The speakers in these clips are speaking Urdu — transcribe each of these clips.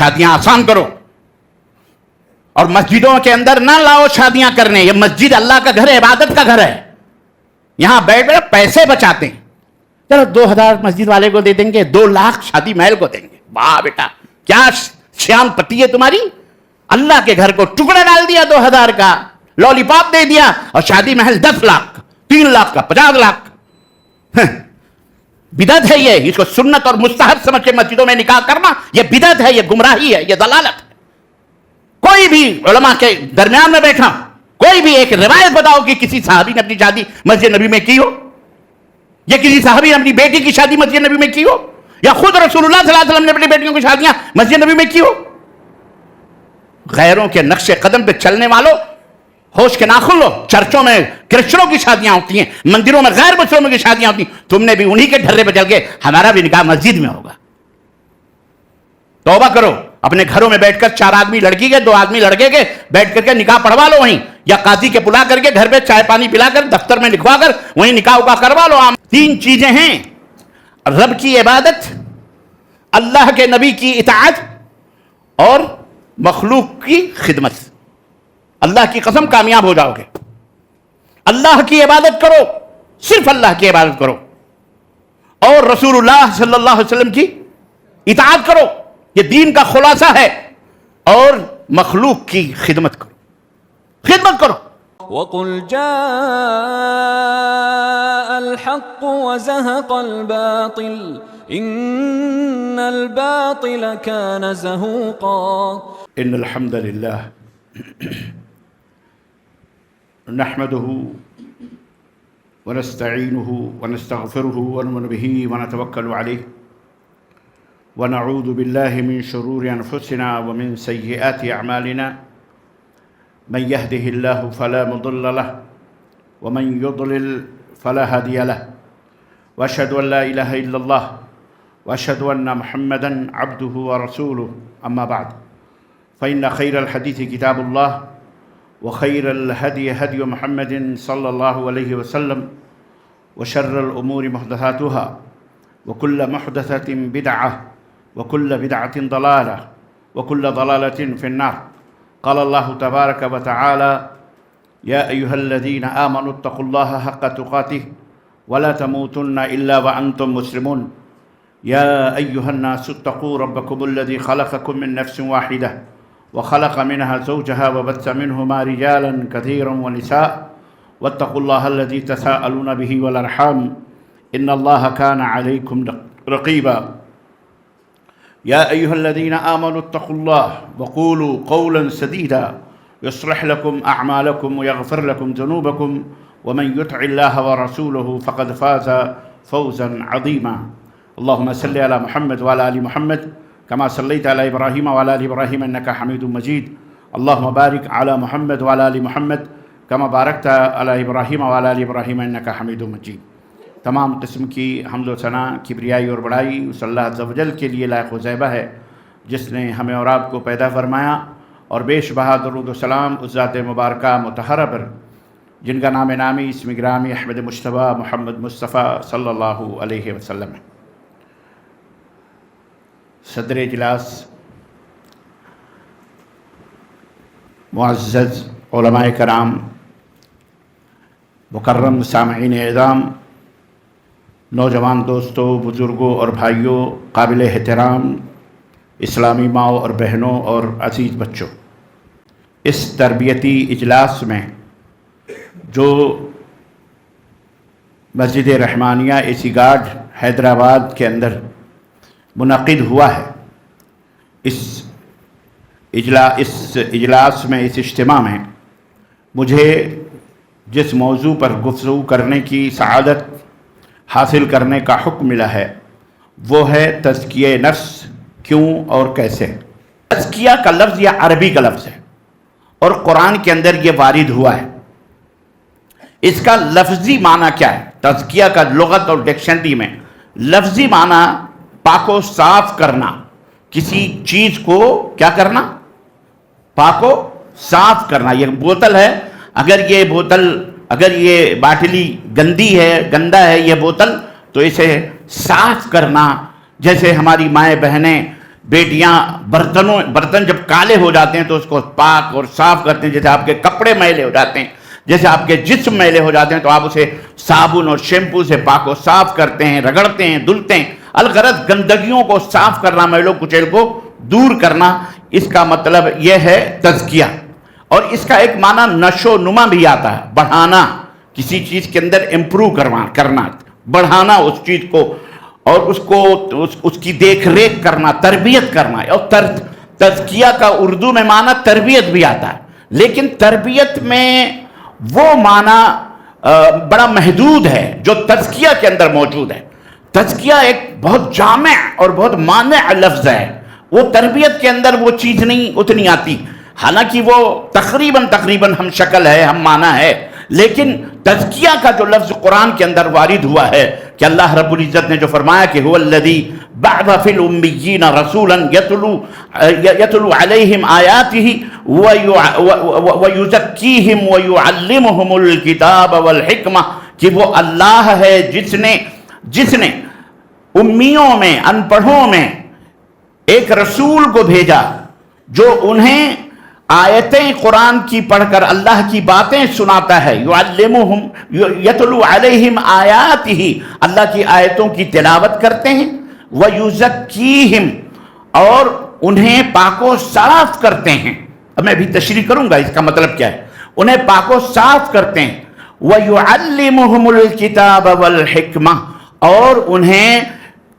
شادیاں آسان کرو، اور مسجدوں کے اندر نہ لاؤ شادیااں کرنے. یہ مسجد اللہ کا گھر ہے، عبادت کا گھر ہے. یہاں بیٹھ بیٹھ پیسے بچاتے ہیں. چلو 2,000 مسجد والے کو دے دیں گے، 2 لاکھ شادی محل کو دیں گے. واہ بیٹا کیا شیان پتی ہے تمہاری. اللہ کے گھر کو ٹکڑا ڈال دیا 2,000 کا، لولی پاپ دے دیا، اور شادی محل 10 لاکھ کا، 3 لاکھ کا، 50 لاکھ کا. بدعت ہے یہ. اس کو سنت اور مستحب سمجھ کے مسجدوں میں نکاح کرنا یہ بدعت ہے، یہ گمراہی ہے، یہ ضلالت ہے. کوئی بھی علماء کے درمیان میں بیٹھا کوئی بھی ایک روایت بتاؤ کہ کسی صحابی نے اپنی شادی مسجد نبی میں کی ہو، یا کسی صحابی نے اپنی بیٹی کی شادی مسجد نبی میں کی ہو، یا خود رسول اللہ صلی اللہ علیہ وسلم نے اپنی بیٹیوں کی شادیاں مسجد نبی میں کی ہو. غیروں کے نقش قدم پہ چلنے والوں، ہوش کے ناخن لو. چرچوں میں کرسچنوں کی شادیاں ہوتی ہیں، مندروں میں غیر مسلموں کی شادیاں ہوتی ہیں. تم نے بھی انہی کے ڈھرے پہ چل کے ہمارا بھی نکاح مسجد میں ہوگا. توبہ کرو. اپنے گھروں میں بیٹھ کر 4 آدمی لڑکی کے، 2 آدمی لڑکے کے بیٹھ کر کے نکاح پڑھوا لو وہیں، یا قاضی کے بلا کر کے گھر پہ چائے پانی پلا کر دفتر میں لکھوا کر وہیں نکاح اکا کروا لو. 3 چیزیں ہیں: رب کی عبادت، اللہ کے نبی کی اطاعت، اور مخلوق کی خدمت. اللہ کی قسم کامیاب ہو جاؤ گے. اللہ کی عبادت کرو، صرف اللہ کی عبادت کرو، اور رسول اللہ صلی اللہ علیہ وسلم کی اطاعت کرو. یہ دین کا خلاصہ ہے. اور مخلوق کی خدمت کرو، خدمت کرو. وَقُلْ جَاءَ الْحَقُّ وَزَهَقَ الْبَاطِلُ إِنَّ الْبَاطِلَ كَانَ زَهُوقًا. ان الحمد للہ نحمده ونستعینه ونستغفره ونؤمن به ونتوکل علیہ ونعوذ باللہ من شرور انفسنا ومن سیئات اعمالنا من يهده الله فلا مضل له ومن يضلل فلا هادي له واشهد ان لا اله الا الله واشهد ان محمدا عبده ورسوله. اما بعد فان خير الحديث كتاب الله وخير الهدي هدي محمد صلى الله عليه وسلم وشر الامور محدثاتها وكل محدثة بدعة وكل بدعة ضلالة وكل ضلالة في النار. قال الله تبارك وتعالى: يا أيها الذين آمنوا اتقوا الله حق تقاته ولا تموتن إلا وأنتم مسلمون. يا أيها الناس اتقوا ربكم الذي خلقكم من نفس واحدة وخلق منها زوجها وبث منهما رجالا كثيرا ونساء واتقوا الله الذي تساءلون به والأرحام إن الله كان عليكم رقيبا. يا أيها الذين آمنوا اتقوا الله وقولوا قولا سديدا يصلح لكم أعمالكم ويغفر لكم ذنوبكم ومن يطع الله ورسوله فقد فاز فوزا عظيما. اللهم صل على محمد وعلى آل محمد كما صليت على إبراهيم وعلى آل إبراهيم إنك حميد مجيد. اللهم بارك على محمد وعلى آل محمد كما باركت على إبراهيم وعلى آل إبراهيم إنك حميد مجيد. تمام قسم کی حمد و ثنا، کبریائی اور بڑائی اس اللہ عز و جل کے لیے لائق و زیبہ ہے جس نے ہمیں اور آپ کو پیدا فرمایا، اور بیش بہا درود و سلام اس ذات مبارکہ مطہرہ پر جن کا نام نامی اسم گرامی احمد مجتبیٰ محمد مصطفیٰ صلی اللہ علیہ وسلم ہے. صدر اجلاس، معزز علماء کرام، مکرم سامعین اعظام، نوجوان دوستوں، بزرگوں اور بھائیوں، قابل احترام اسلامی ماؤں اور بہنوں اور عزیز بچوں، اس تربیتی اجلاس میں جو مسجد رحمانیہ اے سی گارڈ حیدرآباد کے اندر منعقد ہوا ہے، اس اجلاس میں، اس اجتماع میں مجھے جس موضوع پر گفتگو کرنے کی سعادت حاصل کرنے کا حکم ملا ہے وہ ہے تزکیہ نفس. کیوں اور کیسے؟ تزکیہ کا لفظ یہ عربی کا لفظ ہے اور قرآن کے اندر یہ وارد ہوا ہے. اس کا لفظی معنی کیا ہے؟ تزکیہ کا لغت اور ڈکشنری میں لفظی معنی پاک و صاف کرنا، کسی چیز کو کیا کرنا؟ پاک و صاف کرنا. یہ بوتل ہے، اگر یہ باٹلی گندی ہے، گندا ہے یہ بوتل، تو اسے صاف کرنا. جیسے ہماری مائیں بہنیں بیٹیاں برتن جب کالے ہو جاتے ہیں تو اس کو پاک اور صاف کرتے ہیں، جیسے آپ کے کپڑے میلے ہو جاتے ہیں، جیسے آپ کے جسم میلے ہو جاتے ہیں تو آپ اسے صابن اور شیمپو سے پاک و صاف کرتے ہیں، رگڑتے ہیں، دھلتے ہیں۔ الغرض گندگیوں کو صاف کرنا، میلو کچیل کو دور کرنا، اس کا مطلب یہ ہے تزکیہ۔ اور اس کا ایک معنی نشو و نما بھی آتا ہے، بڑھانا، کسی چیز کے اندر امپروو کرنا، بڑھانا اس چیز کو، اور اس کی دیکھ ریکھ کرنا، تربیت کرنا۔ اور تزکیہ کا اردو میں معنی تربیت بھی آتا ہے، لیکن تربیت میں وہ معنی بڑا محدود ہے جو تزکیہ کے اندر موجود ہے۔ تزکیہ ایک بہت جامع اور بہت مانع لفظ ہے، وہ تربیت کے اندر وہ چیز نہیں اتنی آتی، حالانکہ وہ تقریباً ہم شکل ہے، ہم معنی ہے، لیکن تزکیہ کا جو لفظ قرآن کے اندر وارد ہوا ہے کہ اللہ رب العزت نے جو فرمایا کہ هو الذی بعث فی الامیین رسولا یتلو علیہم آیاتہ ویزکیہم ویعلمہم الکتاب والحکمہ، کہ وہ اللہ ہے جس نے امیوں میں، ان پڑھوں میں ایک رسول کو بھیجا جو انہیں آیتیں قرآن کی پڑھ کر اللہ کی باتیں سناتا ہے، یعلمہم یتلو علیہم آیاتہ، اللہ کی آیتوں کی تلاوت کرتے ہیں، ویزکیہم، اور انہیں پاک و صاف کرتے ہیں۔ اب میں بھی تشریح کروں گا اس کا مطلب کیا ہے، انہیں پاک و صاف کرتے ہیں، ویعلمہم الکتاب والحکمہ، اور انہیں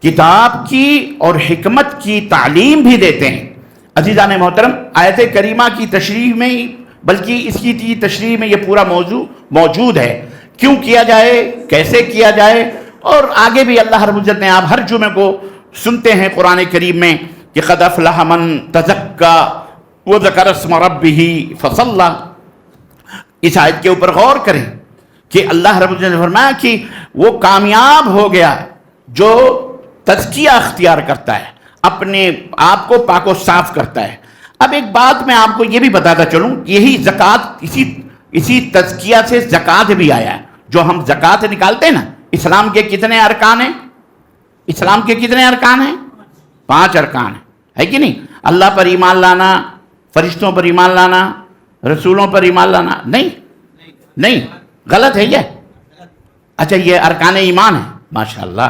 کتاب کی اور حکمت کی تعلیم بھی دیتے ہیں۔ عزیزان محترم، آیت کریمہ کی تشریح میں، بلکہ اس کی تشریح میں یہ پورا موضوع موجود ہے، کیوں کیا جائے، کیسے کیا جائے، اور آگے بھی اللہ رب العزت نے، آپ ہر جمعے کو سنتے ہیں قرآن کریم میں کہ قد افلح من تزکا وذکر اسم ربہ فصلی۔ اس آیت کے اوپر غور کریں کہ اللہ رب العزت نے فرمایا کہ وہ کامیاب ہو گیا جو تزکیہ اختیار کرتا ہے، اپنے آپ کو پاک و صاف کرتا ہے۔ اب ایک بات میں آپ کو یہ بھی بتاتا چلوں، یہی زکوٰۃ، اسی تزکیہ سے زکوٰۃ بھی آیا ہے۔ جو ہم زکوٰۃ نکالتے ہیں نا، اسلام کے کتنے ارکان ہیں؟ اسلام کے کتنے ارکان ہیں؟ 5 ارکان ہیں، ہے کہ نہیں؟ اللہ پر ایمان لانا، فرشتوں پر ایمان لانا، رسولوں پر ایمان لانا، نہیں، غلط ہے یہ؟ اچھا، یہ ارکان ایمان ہے، ماشاءاللہ۔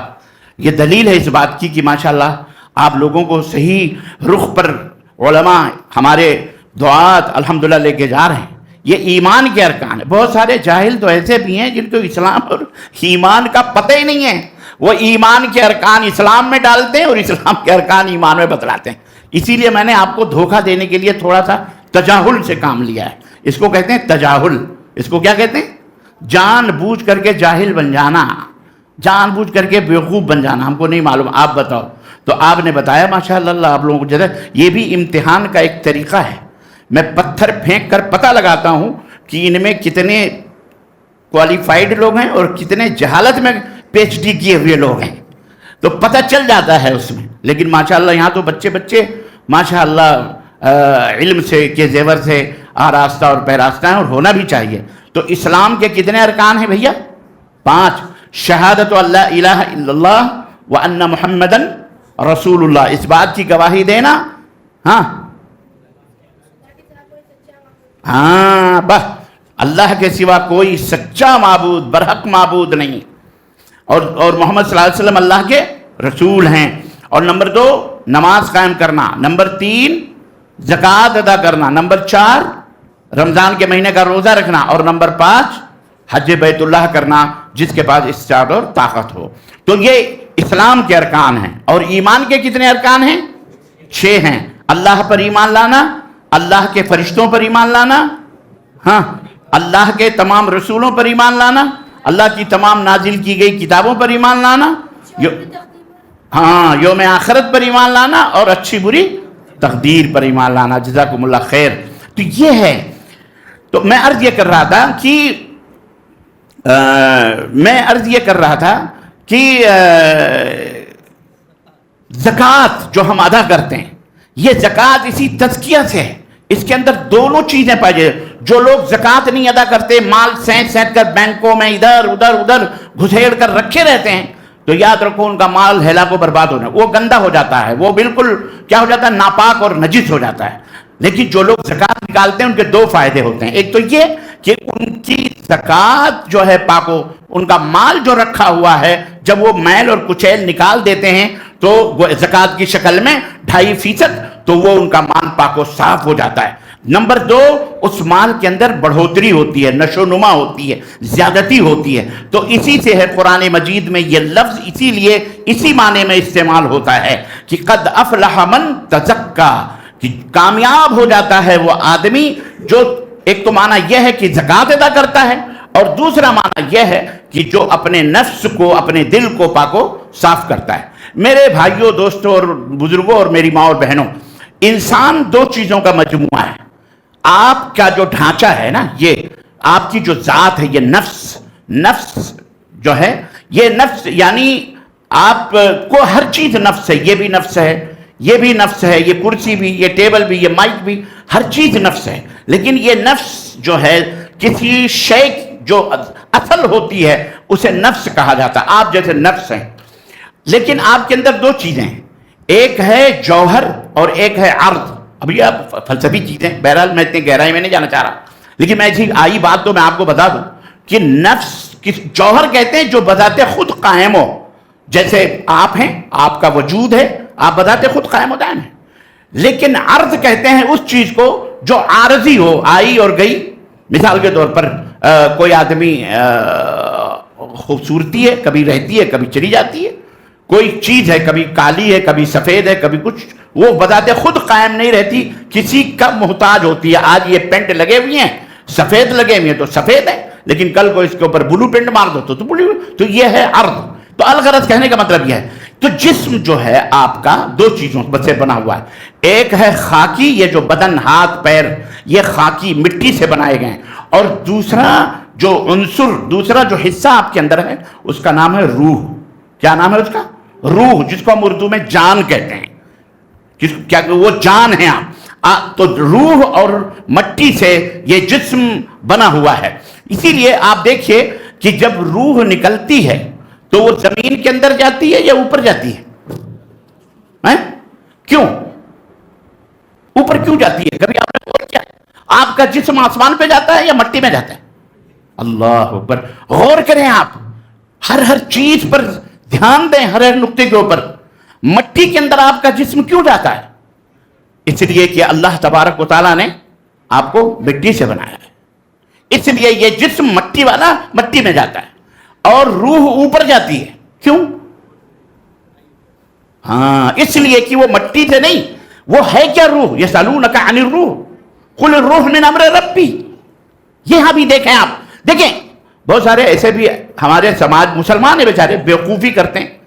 یہ دلیل ہے اس بات کی کہ ماشاءاللہ آپ لوگوں کو صحیح رخ پر علماء، ہمارے دعات الحمدللہ لے کے جا رہے ہیں۔ یہ ایمان کے ارکان ہیں۔ بہت سارے جاہل تو ایسے بھی ہیں جن کو اسلام اور ایمان کا پتہ ہی نہیں ہے، وہ ایمان کے ارکان اسلام میں ڈالتے ہیں اور اسلام کے ارکان ایمان میں بتلاتے ہیں۔ اسی لیے میں نے آپ کو دھوکہ دینے کے لیے تھوڑا سا تجاہل سے کام لیا ہے۔ اس کو کہتے ہیں تجاہل۔ اس کو کیا کہتے ہیں؟ جان بوجھ کر کے جاہل بن جانا، جان بوجھ کر کے بیوقوف بن جانا۔ ہم کو نہیں معلوم، آپ بتاؤ۔ تو آپ نے بتایا ماشاءاللہ آپ لوگوں کو، جیسے یہ بھی امتحان کا ایک طریقہ ہے۔ میں پتھر پھینک کر پتہ لگاتا ہوں کہ ان میں کتنے کوالیفائڈ لوگ ہیں اور کتنے جہالت میں پی ایچ ڈی کیے ہوئے لوگ ہیں، تو پتہ چل جاتا ہے اس میں۔ لیکن ماشاءاللہ یہاں تو بچے ماشاءاللہ علم سے کے زیور سے آراستہ اور پیراستہ ہیں، اور ہونا بھی چاہیے۔ تو اسلام کے کتنے ارکان ہیں بھیا؟ 5۔ شہادت اللہ الہ الا اللہ وان محمدن رسول اللہ، اس بات کی گواہی دینا، بس اللہ کے سوا کوئی سچا معبود، برحق معبود نہیں، اور محمد صلی اللہ علیہ وسلم اللہ کے رسول ہیں۔ اور نمبر 2 نماز قائم کرنا، نمبر 3 زکوٰۃ ادا کرنا، نمبر 4 رمضان کے مہینے کا روزہ رکھنا، اور نمبر 5 حج بیت اللہ کرنا جس کے پاس استطاعت اور طاقت ہو۔ تو یہ اسلام کے ارکان ہیں۔ اور ایمان کے کتنے ارکان ہیں؟ 6 ہیں۔ اللہ پر ایمان لانا، اللہ کے فرشتوں پر ایمان لانا، اللہ کے تمام رسولوں پر ایمان لانا، اللہ کی تمام نازل کی گئی کتابوں پر ایمان لانا، یوم آخرت پر ایمان لانا، اور اچھی بری تقدیر پر ایمان لانا۔ جزاکم اللہ خیر۔ تو یہ ہے۔ تو میں عرض یہ کر رہا تھا کہ زکوٰۃ جو ہم ادا کرتے ہیں، یہ زکوٰۃ اسی تزکیہ سے ہے۔ اس کے اندر دونوں چیزیں پائی جائے۔ جو لوگ زکوٰۃ نہیں ادا کرتے، مال سینٹ کر بینکوں میں ادھر ادھر گھسیڑ کر رکھے رہتے ہیں، تو یاد رکھو ان کا مال ہلاک و برباد ہونا، وہ گندا ہو جاتا ہے، وہ بالکل کیا ہو جاتا ہے، ناپاک اور نجس ہو جاتا ہے۔ لیکن جو لوگ زکوٰۃ نکالتے ہیں ان کے دو فائدے ہوتے ہیں، ایک تو یہ کہ ان کی زکوٰۃ جو ہے پاکو، ان کا مال جو رکھا ہوا ہے جب وہ میل اور کچیل نکال دیتے ہیں تو زکوٰۃ کی شکل میں 2.5%، تو وہ ان کا مال پاک و صاف ہو جاتا ہے۔ نمبر 2، اس مال کے اندر بڑھوتری ہوتی ہے، نشو نما ہوتی ہے، زیادتی ہوتی ہے۔ تو اسی سے ہے قرآن مجید میں یہ لفظ اسی لیے اسی معنی میں استعمال ہوتا ہے کہ قد افلح من تزکا، کہ کامیاب ہو جاتا ہے وہ آدمی جو، ایک تو معنی یہ ہے کہ زکوٰۃ ادا کرتا ہے، اور دوسرا معنی یہ ہے کہ جو اپنے نفس کو، اپنے دل کو پاک و صاف کرتا ہے۔ میرے بھائیوں، دوستوں اور بزرگوں اور میری ماں اور بہنوں، انسان دو چیزوں کا مجموعہ ہے۔ آپ کا جو ڈھانچہ ہے نا، یہ آپ کی جو ذات ہے، یہ نفس جو ہے، یہ نفس یعنی آپ کو ہر چیز نفس ہے، یہ بھی نفس ہے، یہ بھی نفس ہے، یہ کرسی بھی، یہ ٹیبل بھی، یہ مائک بھی، ہر چیز نفس ہے۔ لیکن یہ نفس جو ہے کسی شے جو اصل ہوتی ہے اسے نفس کہا جاتا ہے۔ آپ جیسے نفس ہیں، لیکن آپ کے اندر دو چیزیں ہیں، ایک ہے جوہر اور ایک ہے عرض۔ اب یہ آپ فلسفی چیزیں، بہرحال میں اتنی گہرائی میں نہیں جانا چاہ رہا، لیکن میں ایسی آئی بات تو میں آپ کو بتا دوں کہ نفس کس جوہر کہتے ہیں جو بذات خود قائم ہو، جیسے آپ ہیں، آپ کا وجود ہے، آپ بذات خود قائم و دائم ہیں۔ لیکن عرض کہتے ہیں اس چیز کو جو عارضی ہو، آئی اور گئی۔ مثال کے طور پر کوئی آدمی خوبصورتی ہے، کبھی رہتی ہے کبھی چلی جاتی ہے، کوئی چیز ہے کبھی کالی ہے کبھی سفید ہے کبھی کچھ، وہ بذات خود قائم نہیں رہتی، کسی کا محتاج ہوتی ہے۔ آج یہ پینٹ لگے ہوئے ہیں، سفید لگے ہوئے ہیں تو سفید ہے، لیکن کل کو اس کے اوپر بلو پینٹ مار دو تو بلو، تو یہ ہے عرض۔ تو الغرض کہنے کا مطلب یہ ہے، تو جسم جو ہے آپ کا دو چیزوں سے بنا ہوا ہے، ایک ہے خاکی، یہ جو بدن، ہاتھ پیر، یہ خاکی مٹی سے بنائے گئے ہیں، اور دوسرا جو عنصر، دوسرا جو حصہ آپ کے اندر ہے اس کا نام ہے روح۔ کیا نام ہے اس کا؟ روح، جس کو ہم اردو میں جان کہتے ہیں، کیا وہ جان ہے آپ۔ تو روح اور مٹی سے یہ جسم بنا ہوا ہے۔ اسی لیے آپ دیکھیے کہ جب روح نکلتی ہے تو وہ زمین کے اندر جاتی ہے یا اوپر جاتی ہے؟ کیوں اوپر کیوں جاتی ہے؟ کبھی آپ نے غور کیا؟ آپ کا جسم آسمان پہ جاتا ہے یا مٹی میں جاتا ہے؟ اللہ اکبر، غور کریں آپ، ہر چیز پر دھیان دیں، ہر نقطے کے اوپر۔ مٹی کے اندر آپ کا جسم کیوں جاتا ہے؟ اس لیے کہ اللہ تبارک و تعالیٰ نے آپ کو مٹی سے بنایا ہے، اس لیے یہ جسم مٹی والا مٹی میں جاتا ہے، اور روح اوپر جاتی ہے۔ کیوں؟ ہاں، اس لیے کہ وہ مٹی سے نہیں، وہ ہے کیا؟ روح۔ یسألونک عن الروح قل الروح من امر ربی۔ یہاں بھی دیکھیں آپ، دیکھیں بہت سارے ایسے بھی ہمارے سماج، مسلمان ہیں بیچارے، بیوقوفی کرتے ہیں۔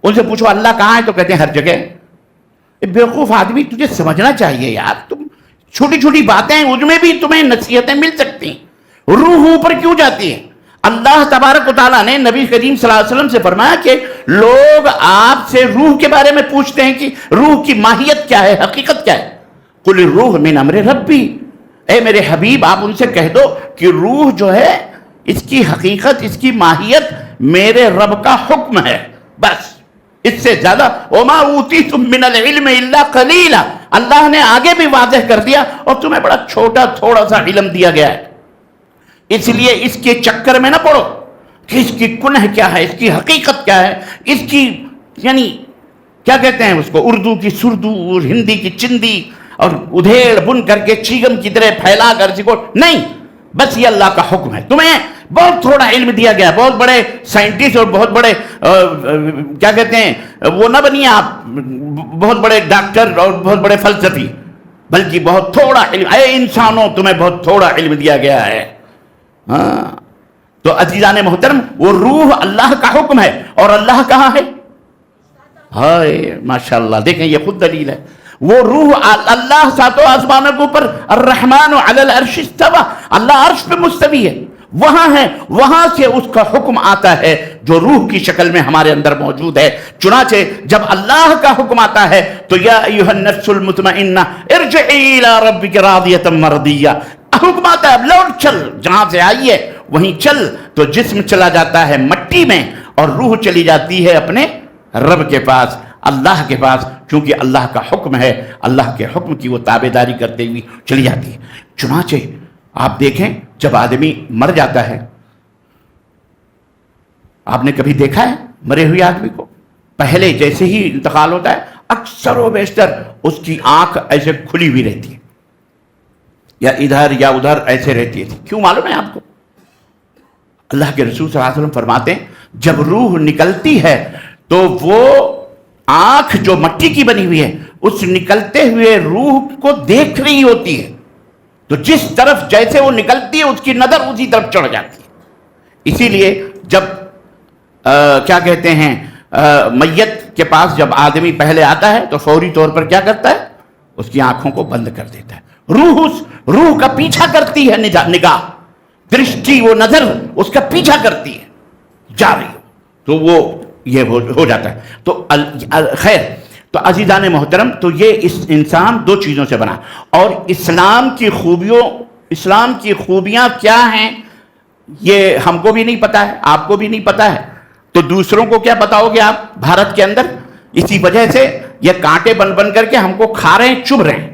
ان سے پوچھو اللہ کہاں ہے تو کہتے ہیں ہر جگہ۔ بیوقوف آدمی، تجھے سمجھنا چاہیے یار، تم چھوٹی چھوٹی باتیں ہیں ان میں بھی تمہیں نصیحتیں مل سکتی ہیں۔ روح اوپر کیوں جاتی ہے؟ اللہ تبارک و تعالیٰ نے نبی کریم صلی اللہ علیہ وسلم سے فرمایا کہ لوگ آپ سے روح کے بارے میں پوچھتے ہیں کہ روح کی ماہیت کیا ہے، حقیقت کیا ہے؟ قل الروح من امر ربی، اے میرے حبیب آپ ان سے کہہ دو کہ روح جو ہے اس کی حقیقت، اس کی ماہیت میرے رب کا حکم ہے، بس اس سے زیادہ۔ وما اوتیتم من العلم الا قلیلا، اللہ نے آگے بھی واضح کر دیا، اور تمہیں بڑا چھوٹا تھوڑا سا علم دیا گیا ہے۔ اس لیے اس کے چکر میں نہ پڑو کہ اس کی کنہ کیا ہے، اس کی حقیقت کیا ہے، اس کی یعنی کیا کہتے ہیں اس کو، اردو کی سردو اور ہندی کی چندی، اور ادھیڑ بن کر کے چیگم کی طرح پھیلا کر سکو نہیں، بس یہ اللہ کا حکم ہے۔ تمہیں بہت تھوڑا علم دیا گیا، بہت بڑے سائنٹسٹ اور بہت بڑے کیا کہتے ہیں وہ نہ بنیے آپ، بہت بڑے ڈاکٹر اور بہت بڑے فلسفی، بلکہ بہت تھوڑا علم، اے انسانوں تمہیں بہت تھوڑا علم دیا گیا ہے۔ ہاں، تو عزیزان محترم، وہ روح اللہ کا حکم ہے، اور اللہ کہاں ہے؟ ہائے ماشاءاللہ، دیکھیں یہ خود دلیل ہے۔ وہ روح اللہ ساتوں آسمانوں کے اوپر، الرحمن علی العرش استوى، اللہ عرش پہ مستوی ہے، وہاں ہے، وہاں سے اس کا حکم آتا ہے جو روح کی شکل میں ہمارے اندر موجود ہے۔ چنانچہ جب اللہ کا حکم آتا ہے تو یا ایھا النفس المطمئنہ ارجعی الی ربک راضیۃ مرضیہ، حکم آتا ہے اب لوٹ چل، جہاں سے آئی ہے وہیں چل، تو جسم چلا جاتا ہے مٹی میں، اور روح چلی جاتی ہے اپنے رب کے پاس، اللہ کے پاس، کیونکہ اللہ کا حکم ہے، اللہ کے حکم کی وہ تابعداری کرتے ہوئی چلی جاتی ہے۔ چنانچہ آپ دیکھیں جب آدمی مر جاتا ہے، آپ نے کبھی دیکھا ہے مرے ہوئے آدمی کو؟ پہلے جیسے ہی انتقال ہوتا ہے اکثر و بیشتر اس کی آنکھ ایسے کھلی ہوئی رہتی ہے، یا ادھر یا ادھر ایسے رہتی ہے۔ کیوں معلوم ہے آپ کو؟ اللہ کے رسول صلی اللہ علیہ وسلم فرماتے ہیں جب روح نکلتی ہے تو وہ آنکھ جو مٹی کی بنی ہوئی ہے اس نکلتے ہوئے روح کو دیکھ رہی ہوتی ہے، تو جس طرف جیسے وہ نکلتی ہے اس کی نظر اسی طرف چڑھ جاتی ہے۔ اسی لیے جب کیا کہتے ہیں میت کے پاس جب آدمی پہلے آتا ہے تو فوری طور پر کیا کرتا ہے؟ اس کی آنکھوں کو بند کر دیتا ہے۔ روح کا پیچھا کرتی ہے، نگاہ، درشٹی، وہ نظر اس کا پیچھا کرتی ہے، جا رہی ہو تو وہ یہ ہو جاتا ہے۔ تو خیر، تو عزیزان محترم، تو یہ اس انسان دو چیزوں سے بنا، اور اسلام کی خوبیاں کیا ہیں یہ ہم کو بھی نہیں پتا ہے، آپ کو بھی نہیں پتا ہے، تو دوسروں کو کیا بتاؤ گے آپ بھارت کے اندر؟ اسی وجہ سے یہ کانٹے بن بن کر کے ہم کو کھا رہے ہیں، چبھ رہے ہیں۔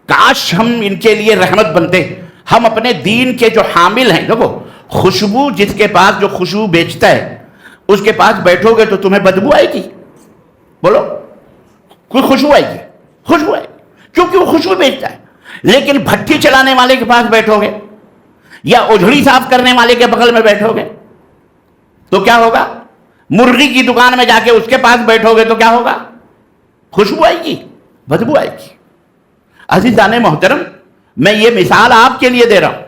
کاش ہم ان کے لیے رحمت بنتے۔ ہم اپنے دین کے جو حامل ہیں، دیکھو خوشبو، جس کے پاس جو خوشبو بیچتا ہے اس کے پاس بیٹھو گے تو تمہیں بدبو آئے گی؟ بولو، کوئی خوشبو آئے گی؟ خوشبو آئے گی کیونکہ وہ خوشبو بیچتا ہے۔ لیکن بھٹی چلانے والے کے پاس بیٹھو گے یا اجڑی صاف کرنے والے کے بغل میں بیٹھو گے تو کیا ہوگا؟ مرغی کی دکان میں جا کے اس کے پاس بیٹھو گے تو کیا ہوگا؟ خوشبو آئے گی، بدبو آئے گی۔ عزیزان محترم، میں یہ مثال آپ کے لیے دے رہا ہوں۔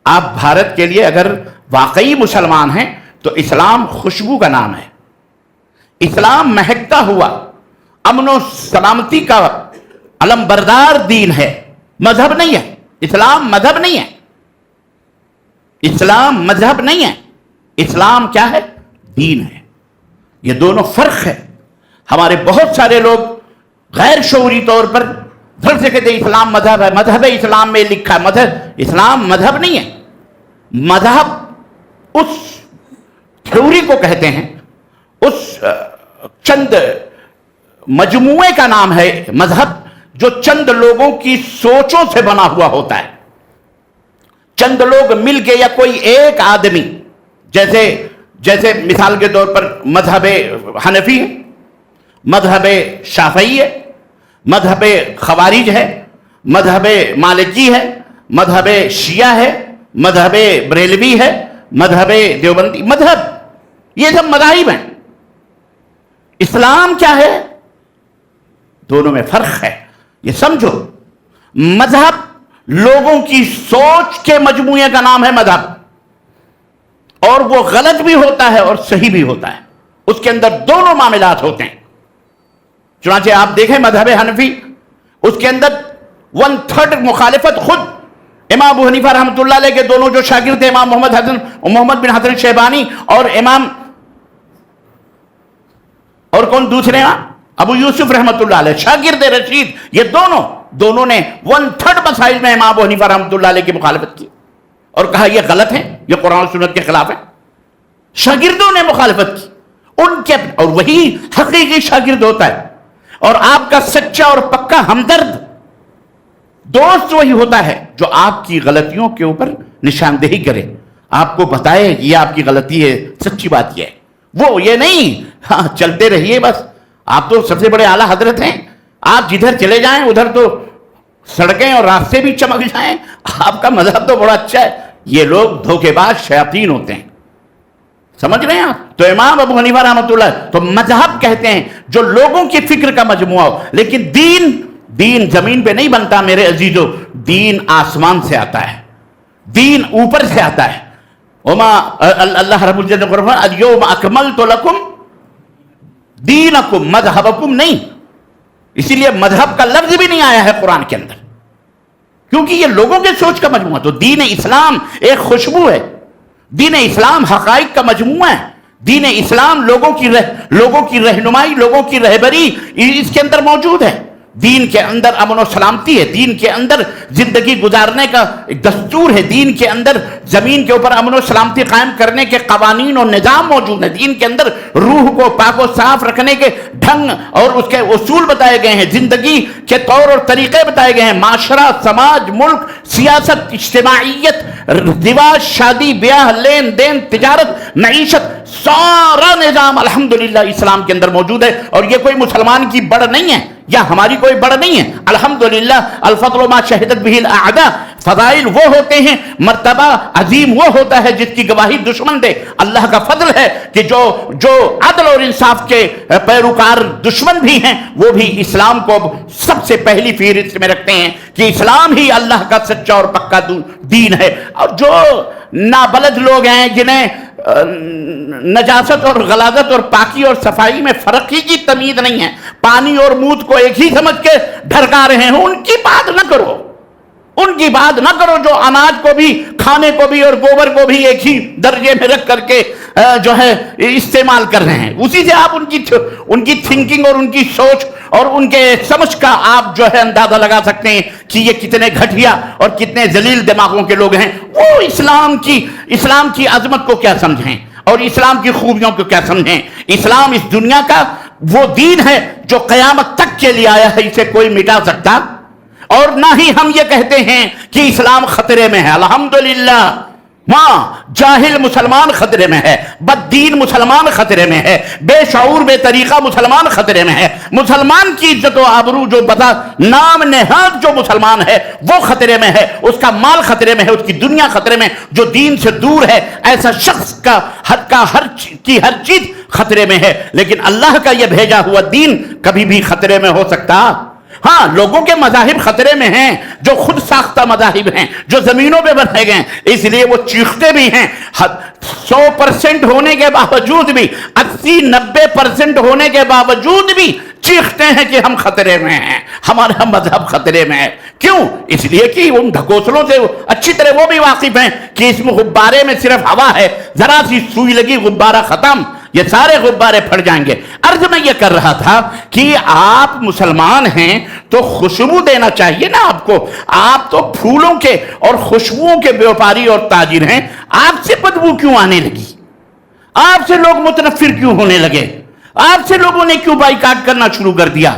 آپ بھارت کے لیے اگر واقعی مسلمان ہیں تو اسلام خوشبو کا نام ہے، اسلام مہکتا ہوا امن و سلامتی کا علم بردار دین ہے، مذہب نہیں ہے۔ اسلام مذہب نہیں ہے، اسلام مذہب نہیں ہے، اسلام کیا ہے؟ دین ہے۔ یہ دونوں فرق ہے۔ ہمارے بہت سارے لوگ غیر شعوری طور پر دھڑ سے کہتے ہیں اسلام مذہب ہے، مذہب اسلام میں لکھا ہے مذہب۔ اسلام مذہب نہیں ہے، مذہب اس تھیوری کو کہتے ہیں، اس چند مجموعے کا نام ہے مذہب، جو چند لوگوں کی سوچوں سے بنا ہوا ہوتا ہے۔ چند لوگ مل کے یا کوئی ایک آدمی، جیسے مثال کے طور پر مذہب حنفی ہے، مذہب شافعی ہے، مذہب خوارج ہے، مذہب مالکی ہے، مذہب شیعہ ہے، مذہب بریلوی ہے، مذہب دیوبندی، مذہب، یہ سب مذاہب ہیں۔ اسلام کیا ہے؟ دونوں میں فرق ہے، یہ سمجھو۔ مذہب لوگوں کی سوچ کے مجموعے کا نام ہے مذہب، اور وہ غلط بھی ہوتا ہے اور صحیح بھی ہوتا ہے، اس کے اندر دونوں معاملات ہوتے ہیں۔ چنانچہ آپ دیکھیں مذہب حنفی، اس کے اندر 1/3 مخالفت خود امام ابو حنیفہ رحمۃ اللہ علیہ کے دونوں جو شاگرد تھے، امام محمد بن حسن شیبانی اور امام اور کون دوسرے امام ابو یوسف رحمۃ اللہ علیہ، شاگرد رشید، یہ دونوں نے 1/3 مسائل میں امام ابو حنیفہ رحمۃ اللہ علیہ کی مخالفت کی اور کہا یہ غلط ہے، یہ قرآن و سنت کے خلاف ہے۔ شاگردوں نے مخالفت کی ان کے، اور وہی حقیقی شاگرد ہوتا ہے، اور آپ کا سچا اور پکا ہمدرد دوست وہی ہوتا ہے جو آپ کی غلطیوں کے اوپر نشاندہی کرے، آپ کو بتائے یہ آپ کی غلطی ہے، سچی بات یہ ہے، وہ یہ نہیں ہاں چلتے رہیے بس، آپ تو سب سے بڑے اعلیٰ حضرت ہیں، آپ جدھر چلے جائیں ادھر تو سڑکیں اور راستے بھی چمک جائیں، آپ کا مذہب تو بڑا اچھا ہے۔ یہ لوگ دھوکے باز شیاطین ہوتے ہیں، سمجھ رہے ہیں آپ؟ تو امام ابو حنیفہ رحمۃ اللہ تو مذہب کہتے ہیں جو لوگوں کی فکر کا مجموعہ ہو، لیکن دین زمین پہ نہیں بنتا میرے عزیزو، دین آسمان سے آتا ہے، دین اوپر سے آتا ہے۔ اللہ رب العزت نے فرمایا الیوم اکملت لکم دینکم، مذہبکم نہیں، اسی لیے مذہب کا لفظ بھی نہیں آیا ہے قرآن کے اندر، کیونکہ یہ لوگوں کے سوچ کا مجموعہ۔ تو دین اسلام ایک خوشبو ہے، دین اسلام حقائق کا مجموعہ ہے، دین اسلام لوگوں کی رہنمائی، لوگوں کی رہبری اس کے اندر موجود ہے۔ دین کے اندر امن و سلامتی ہے، دین کے اندر زندگی گزارنے کا ایک دستور ہے، دین کے اندر زمین کے اوپر امن و سلامتی قائم کرنے کے قوانین اور نظام موجود ہیں، دین کے اندر روح کو پاک و صاف رکھنے کے ڈھنگ اور اس کے اصول بتائے گئے ہیں، زندگی کے طور اور طریقے بتائے گئے ہیں، معاشرہ، سماج، ملک، سیاست، اجتماعیت، رواج، شادی بیاہ، لین دین، تجارت، معیشت، سارا نظام الحمدللہ اسلام کے اندر موجود ہے۔ اور یہ کوئی مسلمان کی بڑھ نہیں ہے یا ہماری کوئی بڑھ نہیں ہے، الحمدللہ الفضل ما شہدت به الاعداء، فضائل وہ ہوتے ہیں، مرتبہ عظیم وہ ہوتا ہے جس کی گواہی دشمن دے۔ اللہ کا فضل ہے کہ جو عدل اور انصاف کے پیروکار دشمن بھی ہیں وہ بھی اسلام کو سب سے پہلی فہرست میں رکھتے ہیں کہ اسلام ہی اللہ کا سچا اور پکا دین ہے۔ اور جو نابلد لوگ ہیں جنہیں نجاست اور غلاظت اور پاکی اور صفائی میں فرق ہی کی تمیز نہیں ہے، پانی اور موت کو ایک ہی سمجھ کے ڈھرکا رہے ہیں، ان کی بات نہ کرو، ان کی بات نہ کرو جو اناج کو بھی، کھانے کو بھی اور گوبر کو بھی ایک ہی درجے میں رکھ کر کے جو ہے استعمال کر رہے ہیں۔ اسی سے آپ ان کی تھنکنگ اور ان کی سوچ اور ان کے سمجھ کا آپ جو ہے اندازہ لگا سکتے ہیں کہ یہ کتنے گھٹیا اور کتنے ذلیل دماغوں کے لوگ ہیں۔ وہ اسلام کی عظمت کو کیا سمجھیں اور اسلام کی خوبیوں کو کیا سمجھیں؟ اسلام اس دنیا کا وہ دین ہے جو قیامت تک کے لیے آیا ہے، اسے کوئی مٹا سکتا اور نہ ہی ہم یہ کہتے ہیں کہ اسلام خطرے میں ہے۔ الحمدللہ جاہل مسلمان خطرے میں ہے، بد دین مسلمان خطرے میں ہے، بے شعور بے طریقہ مسلمان خطرے میں ہے، مسلمان کی عزت و آبرو جو نام نہاد جو مسلمان ہے وہ خطرے میں ہے، اس کا مال خطرے میں ہے، اس کی دنیا خطرے میں، جو دین سے دور ہے ایسا شخص کا ہر چیز خطرے میں ہے۔ لیکن اللہ کا یہ بھیجا ہوا دین کبھی بھی خطرے میں ہو سکتا؟ ہاں، لوگوں کے مذاہب خطرے میں ہیں جو خود ساختہ مذاہب ہیں، جو زمینوں پہ بنائے گئے ہیں، اس لیے وہ چیختے بھی ہیں 100% ہونے کے باوجود بھی، 80-90% ہونے کے باوجود بھی چیختے ہیں کہ ہم خطرے میں ہیں، ہمارا مذہب خطرے میں ہے۔ کیوں؟ اس لیے کہ ان ڈھکوسلوں سے اچھی طرح وہ بھی واقف ہیں کہ اس میں غبارے میں صرف ہوا ہے، ذرا سی سوئی لگی غبارہ ختم، یہ سارے غبارے پھٹ جائیں گے۔ عرض میں یہ کر رہا تھا کہ آپ مسلمان ہیں تو خوشبو دینا چاہیے نا آپ کو، آپ تو پھولوں کے اور خوشبوؤں کے بیوپاری اور تاجر ہیں، آپ سے بدبو کیوں آنے لگی؟ آپ سے لوگ متنفر کیوں ہونے لگے؟ آپ سے لوگوں نے کیوں بائیکاٹ کرنا شروع کر دیا؟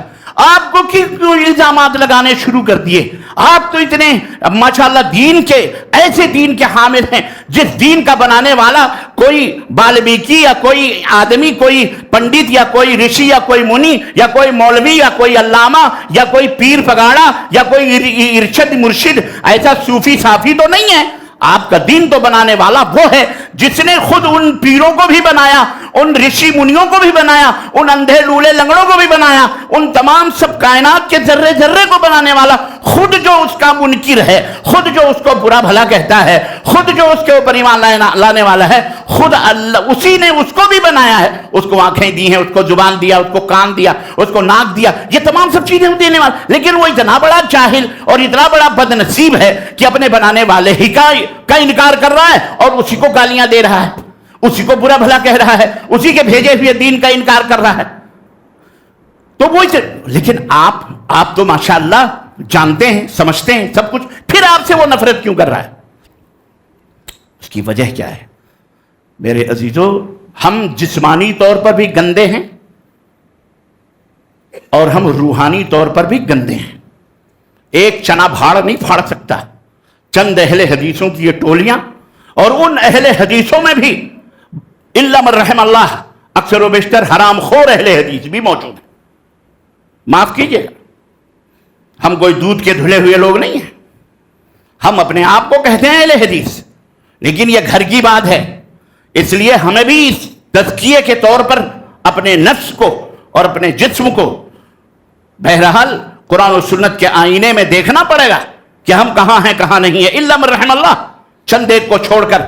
آپ کو کیوں الزامات لگانے شروع کر دیے؟ آپ تو اتنے ماشاءاللہ دین کے ایسے دین کے حامل ہیں جس دین کا بنانے والا کوئی بالمیکی یا کوئی آدمی، کوئی پنڈت یا کوئی رشی یا کوئی منی یا کوئی مولوی یا کوئی علامہ یا کوئی پیر پگاڑا یا کوئی ارشد مرشد، ایسا صوفی صافی تو نہیں ہے۔ آپ کا دین تو بنانے والا وہ ہے جس نے خود ان پیروں کو بھی بنایا، ان رشی منیوں کو بھی بنایا، ان اندھے لولے لنگڑوں کو بھی بنایا، ان تمام سب کائنات کے ذرے ذرے کو بنانے والا خود جو اس کا منکر ہے، خود جو اس کو برا بھلا کہتا ہے، خود جو اس کے اوپر ایمان لانے والا ہے، خود اللہ اسی نے اس کو بھی بنایا ہے، اس کو آنکھیں دی ہیں، اس کو زبان دیا، اس کو کان دیا، اس کو ناک دیا، یہ تمام سب چیزیں دینے والا، لیکن وہ اتنا بڑا جاہل اور اتنا بڑا بد نصیب ہے کہ اپنے بنانے والے ہی کا انکار کر رہا ہے اور اسی کو گالیاں دے رہا ہے، اسی کو برا بھلا کہہ رہا ہے، اسی کے بھیجے ہوئے دین کا انکار کر رہا ہے۔ تو وہ لیکن آپ تو ماشاءاللہ جانتے ہیں، سمجھتے ہیں سب کچھ، پھر آپ سے وہ نفرت کیوں کر رہا ہے؟ اس کی وجہ کیا ہے؟ میرے عزیزو، ہم جسمانی طور پر بھی گندے ہیں اور ہم روحانی طور پر بھی گندے ہیں۔ ایک چنا بھاڑ نہیں پھاڑ سکتا۔ چند اہل حدیثوں کی یہ ٹولیاں، اور ان اہل حدیثوں میں بھی الا من رحم اللہ اکثر و بیشتر حرام خور اہل حدیث بھی موجود ہیں۔ معاف کیجیے گا، ہم کوئی دودھ کے دھلے ہوئے لوگ نہیں ہیں، ہم اپنے آپ کو کہتے ہیں اہل حدیث، لیکن یہ گھر کی بات ہے، اس لیے ہمیں بھی اس تزکیے کے طور پر اپنے نفس کو اور اپنے جسم کو بہرحال قرآن و سنت کے آئینے میں دیکھنا پڑے گا کہ ہم کہاں ہیں کہاں نہیں ہیں۔ الا من رحم اللہ، چند ایک کو چھوڑ کر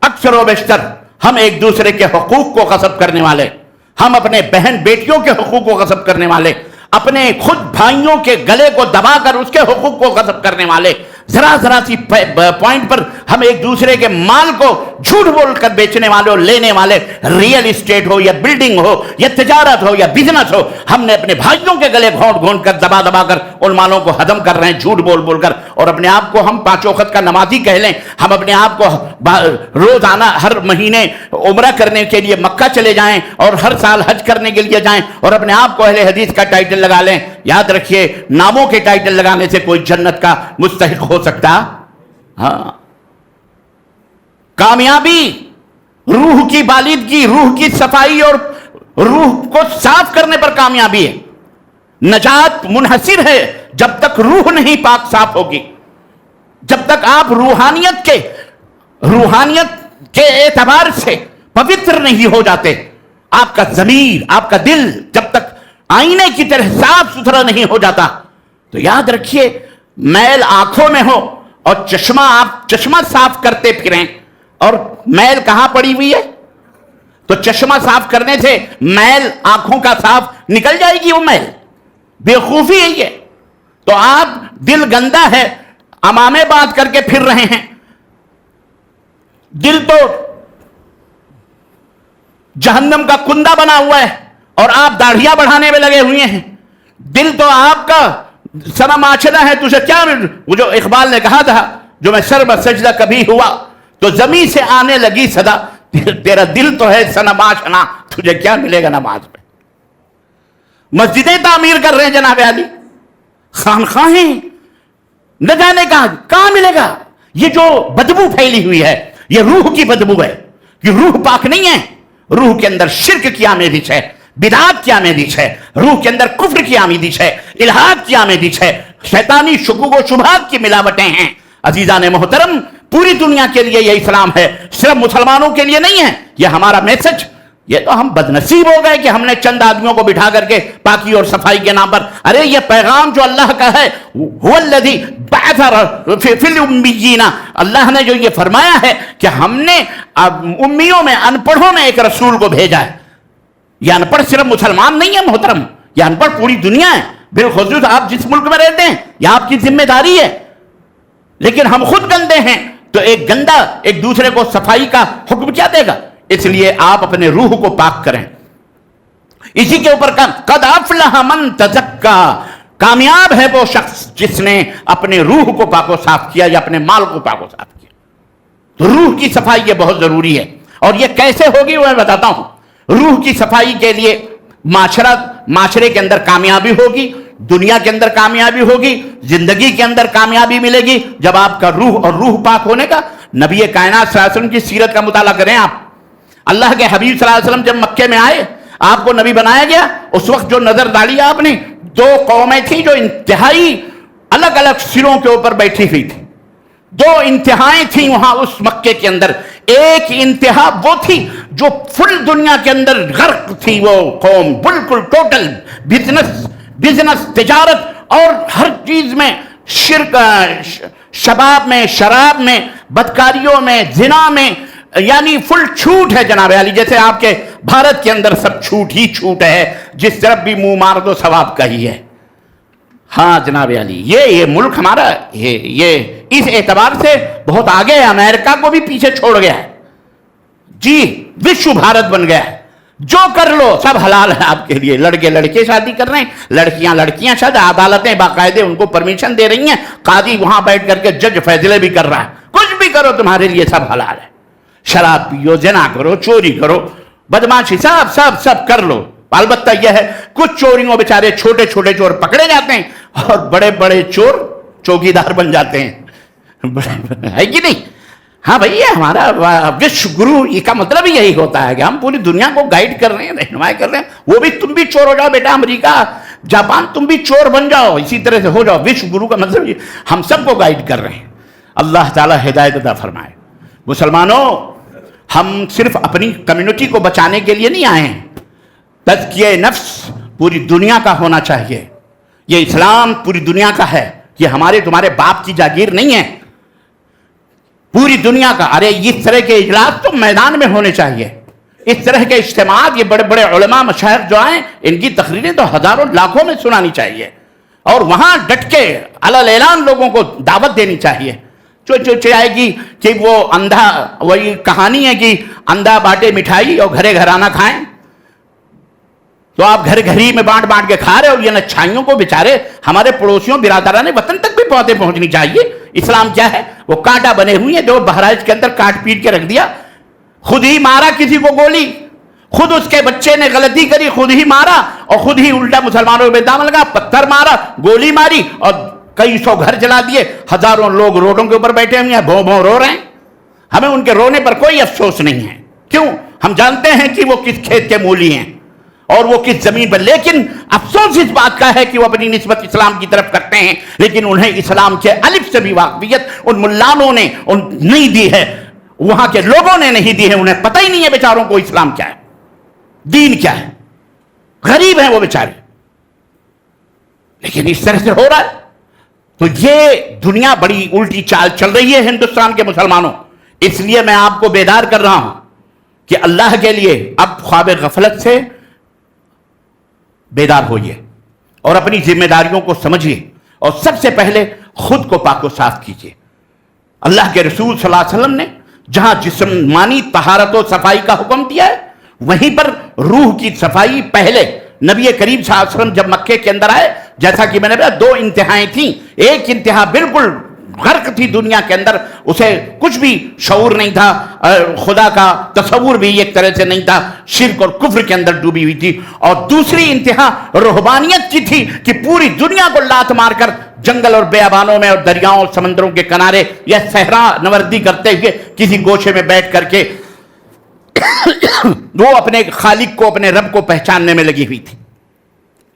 اکثر و بیشتر ہم ایک دوسرے کے حقوق کو غصب کرنے والے، ہم اپنے بہن بیٹیوں کے حقوق کو غصب کرنے والے، اپنے خود بھائیوں کے گلے کو دبا کر اس کے حقوق کو غصب کرنے والے، ذرا ذرا سی پوائنٹ پر ہم ایک دوسرے کے مال کو جھوٹ بول کر بیچنے والے اور لینے والے، ریئل اسٹیٹ ہو یا بلڈنگ ہو یا تجارت ہو یا بزنس ہو، ہم نے اپنے بھائیوں کے گلے گھونٹ گھونٹ کر دبا دبا کر ان مالوں کو ہضم کر رہے ہیں جھوٹ بول بول کر، اور اپنے آپ کو ہم 5 وقت کا نمازی کہہ لیں، ہم اپنے آپ کو روزانہ ہر مہینے عمرہ کرنے کے لیے مکہ چلے جائیں اور ہر سال حج کرنے کے لیے جائیں اور اپنے آپ کو اہل حدیث کا ٹائٹل لگا لیں۔ یاد رکھیے، ناموں کے ٹائٹل لگانے سے کوئی جنت کا مستحق ہو سکتا؟ ہاں، کامیابی روح کی بالغی، روح کی صفائی اور روح کو صاف کرنے پر کامیابی ہے۔ نجات منحصر ہے جب تک روح نہیں پاک صاف ہوگی، جب تک آپ روحانیت کے اعتبار سے پوتر نہیں ہو جاتے، آپ کا ضمیر، آپ کا دل جب تک آئینے کی طرح صاف ستھرا نہیں ہو جاتا، تو یاد رکھیے میل آنکھوں میں ہو اور آپ چشمہ صاف کرتے پھریں اور میل کہاں پڑی ہوئی ہے، تو چشمہ صاف کرنے سے میل آنکھوں کا صاف نکل جائے گی، وہ میل بیوقوفی ہے یہ۔ تو آپ دل گندا ہے، امامے باندھ کر کے پھر رہے ہیں، دل تو جہنم کا کندہ بنا ہوا ہے اور آپ داڑھیاں بڑھانے میں لگے ہوئے ہیں، دل تو آپ کا صنم آچنا ہے، تجھے کیا وہ جو اقبال نے کہا تھا، جو میں سر بسجدہ کبھی ہوا تو زمین سے آنے لگی صدا، تیرا دل تو ہے صنم آچنا، تجھے کیا ملے گا نماز میں؟ مسجدیں تعمیر کر رہے ہیں جناب علی، خانقاہیں نہ جانے کہاں ملے گا؟ یہ جو بدبو پھیلی ہوئی ہے یہ روح کی بدبو ہے، یہ روح پاک نہیں ہے۔ روح کے اندر شرک کی آمیزش ہے، بدعات کی آمیزش ہے، روح کے اندر کفر کی آمیزش ہے، الحاد کی آمیزش ہے، شیطانی شکوک و شبہات کی ملاوٹیں ہیں۔ عزیزان محترم، پوری دنیا کے لیے یہ اسلام ہے، صرف مسلمانوں کے لیے نہیں ہے۔ یہ ہمارا میسج، یہ تو ہم بدنصیب ہو گئے کہ ہم نے چند آدمیوں کو بٹھا کر کے پاکی اور صفائی کے نام پر، ارے یہ پیغام جو اللہ کا ہے، هو الذی بعث فی الامیین، اللہ نے جو یہ فرمایا ہے کہ ہم نے امیوں میں، ان پڑھوں میں ایک رسول کو بھیجا ہے۔ یہ ان پڑھ صرف مسلمان نہیں ہے محترم، یہ ان پڑھ پوری دنیا ہے، بالخصوص آپ جس ملک میں رہتے ہیں یہ آپ کی ذمہ داری ہے۔ لیکن ہم خود گندے ہیں تو ایک گندا ایک دوسرے کو صفائی کا حکم کیا دے گا؟ اس لیے آپ اپنے روح کو پاک کریں۔ اسی کے اوپر قد افلح من تزکا، کامیاب ہے وہ شخص جس نے اپنے روح کو پاک و صاف کیا یا اپنے مال کو پاک و صاف کیا۔ تو روح کی صفائی یہ بہت ضروری ہے، اور یہ کیسے ہوگی وہ میں بتاتا ہوں۔ روح کی صفائی کے لیے معاشرے کے اندر کامیابی ہوگی، دنیا کے اندر کامیابی ہوگی، زندگی کے اندر کامیابی ملے گی جب آپ کا روح اور روح پاک ہونے کا۔ نبی کائنات صلی اللہ علیہ وسلم کی سیرت کا مطالعہ کریں آپ۔ اللہ کے حبیب صلی اللہ علیہ وسلم جب مکے میں آئے، آپ کو نبی بنایا گیا، اس وقت جو نظر ڈالی آپ نے، 2 قومیں تھیں جو انتہائی الگ الگ سروں کے اوپر بیٹھی ہوئی تھی۔ 2 انتہائیں تھیں وہاں اس مکے کے اندر۔ ایک انتہا وہ تھی جو فل دنیا کے اندر غرق تھی، وہ قوم بالکل ٹوٹل بزنس، تجارت اور ہر چیز میں، شرک، شباب میں، شراب میں، بدکاریوں میں، زنا میں، یعنی فل چھوٹ ہے جناب علی۔ جیسے آپ کے بھارت کے اندر سب چھوٹ ہی چھوٹ ہے، جس طرف بھی منہ مار دو ثواب کا ہی ہے۔ ہاں جناب علی، یہ ملک ہمارا یہ اس اعتبار سے بہت آگے ہے، امریکہ کو بھی پیچھے چھوڑ گیا ہے جی، وشو بھارت بن گیا ہے۔ جو کر لو سب حلال ہے آپ کے لیے، لڑکے لڑکے شادی کر رہے ہیں، لڑکیاں شاید، عدالتیں باقاعدے ان کو پرمیشن دے رہی ہیں، قاضی وہاں بیٹھ کر کے جج فیصلے بھی کر رہا ہے، کچھ بھی کرو تمہارے لیے سب حلال ہے۔ شراب پیو، زنا کرو، چوری کرو، بدماشی، سب کر لو۔ البتہ یہ ہے کچھ چوریوں بیچارے چھوٹے چھوٹے چور پکڑے جاتے ہیں اور بڑے بڑے چور چوکیدار بن جاتے ہیں، ہے کہ نہیں؟ ہاں بھائی، یہ ہمارا وشو گرو، یہ کا مطلب یہی ہوتا ہے کہ ہم پوری دنیا کو گائیڈ کر رہے ہیں، رہنمائی کر رہے ہیں۔ وہ بھی تم بھی چور ہو جاؤ بیٹا، امریکہ، جاپان، تم بھی چور بن جاؤ، اسی طرح سے ہو جاؤ۔ وشو گرو کا مطلب یہ ہم سب کو گائیڈ کر رہے ہیں۔ اللہ تعالیٰ ہدایت عطا فرمائے۔ مسلمانوں، ہم صرف اپنی کمیونٹی کو بچانے کے لیے نہیں آئے ہیں، تزکیہ نفس پوری دنیا کا ہونا چاہیے۔ یہ اسلام پوری دنیا کا ہے، یہ ہمارے تمہارے باپ کی جاگیر نہیں ہے، پوری دنیا کا۔ ارے اس طرح کے اجلاس تو میدان میں ہونے چاہیے، اس طرح کے اجتماعات، یہ بڑے بڑے علماء مشائخ جو آئیں، ان کی تقریریں تو ہزاروں لاکھوں میں سنانی چاہیے، اور وہاں ڈٹ کے علل اعلان لوگوں کو دعوت دینی چاہیے. چاہے گی کہ وہ اندھا، وہی کہانی ہے کہ اندھا بانٹے مٹھائی اور گھرے گھرانہ کھائیں. تو آپ گھر گھری میں بانٹ بانٹ کے کھا رہے ہو. یہ اچھائیوں کو بیچارے ہمارے پڑوسیوں برادران وطن تک بھی پودے پہنچنی چاہیے. اسلام کیا ہے؟ وہ کانٹا بنے ہوئی ہیں جو بہرائچ کے اندر کاٹ پیٹ کے رکھ دیا. خود ہی مارا کسی کو گولی، خود اس کے بچے نے غلطی کری، خود ہی مارا اور خود ہی الٹا مسلمانوں پہ دام لگا، پتھر مارا، گولی ماری اور کئی سو گھر جلا دیے. ہزاروں لوگ روڈوں کے اوپر بیٹھے ہوئے ہیں، بھوں بھوں رو رہے ہیں. ہمیں ان کے رونے پر کوئی افسوس نہیں ہے. کیوں؟ ہم جانتے ہیں کہ وہ کس کھیت کے مولی ہیں اور وہ کس زمین پر. لیکن افسوس اس بات کا ہے کہ وہ اپنی نسبت اسلام کی طرف کرتے ہیں، لیکن انہیں اسلام کے الف سے بھی واقفیت ان ملانوں نے نہیں دی ہے، وہاں کے لوگوں نے نہیں دی ہے. انہیں پتہ ہی نہیں ہے بیچاروں کو اسلام کیا ہے، دین کیا ہے. غریب ہیں وہ بیچارے. لیکن اس طرح سے ہو رہا ہے. تو یہ دنیا بڑی الٹی چال چل رہی ہے ہندوستان کے مسلمانوں. اس لیے میں آپ کو بیدار کر رہا ہوں کہ اللہ کے لیے اب خواب غفلت سے بیدار ہوئیے اور اپنی ذمہ داریوں کو سمجھیے اور سب سے پہلے خود کو پاک و صاف کیجیے. اللہ کے رسول صلی اللہ علیہ وسلم نے جہاں جسمانی طہارت و صفائی کا حکم دیا ہے، وہیں پر روح کی صفائی پہلے. نبی کریم صلی اللہ علیہ وسلم جب مکے کے اندر آئے، جیسا کہ میں نے بتایا 2 انتہائیں تھیں. ایک انتہا بالکل غرق تھی دنیا کے اندر، اسے کچھ بھی شعور نہیں تھا، خدا کا تصور بھی ایک طرح سے نہیں تھا، شرک اور کفر کے اندر ڈوبی ہوئی تھی. اور دوسری انتہا رہبانیت کی تھی کہ پوری دنیا کو لات مار کر جنگل اور بیابانوں میں اور دریاؤں اور سمندروں کے کنارے یا صحرا نوردی کرتے ہوئے کسی گوشے میں بیٹھ کر کے وہ اپنے خالق کو، اپنے رب کو پہچاننے میں لگی ہوئی تھی.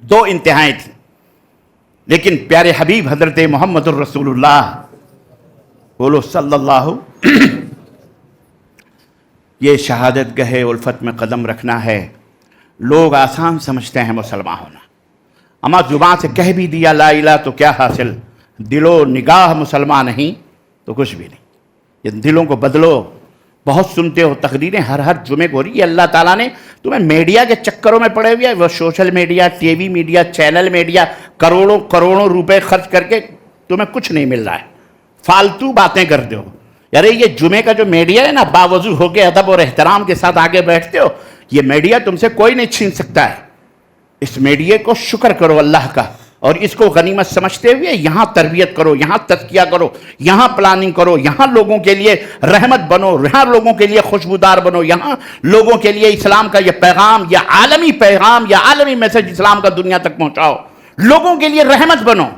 2 انتہائیں تھیں. لیکن پیارے حبیب حضرت محمد الرسول اللہ بولو صلی اللہ، یہ شہادت گہے الفت میں قدم رکھنا ہے. لوگ آسان سمجھتے ہیں مسلمان ہونا، اما زبان سے کہہ بھی دیا لا الہ تو کیا حاصل، دل و نگاہ مسلمان نہیں تو کچھ بھی نہیں. یہ دلوں کو بدلو. بہت سنتے ہو تقریریں ہر جمعے کو ہو رہی ہے. اللہ تعالیٰ نے تمہیں میڈیا کے چکروں میں پڑے ہوئے، وہ social media, T V media, channel media, کروڑوں روپے خرچ کر کے تمہیں کچھ نہیں مل رہا ہے. فالتو باتیں کرتے ہو. یار یہ جمعے کا جو میڈیا ہے نا، باوضو ہو کے ادب اور احترام کے ساتھ آگے بیٹھتے ہو، یہ میڈیا تم سے کوئی نہیں چھین سکتا ہے. اس میڈیا کو شکر کرو اللہ کا، اور اس کو غنیمت سمجھتے ہوئے یہاں تربیت کرو، یہاں تزکیہ کرو، یہاں پلاننگ کرو، یہاں لوگوں کے لیے رحمت بنو، یہاں لوگوں کے لیے خوشبودار بنو، یہاں لوگوں کے لیے اسلام کا یہ پیغام، یا عالمی پیغام، یا عالمی میسج اسلام کا دنیا تک پہنچاؤ. لوگوں کے لیے رحمت بنو.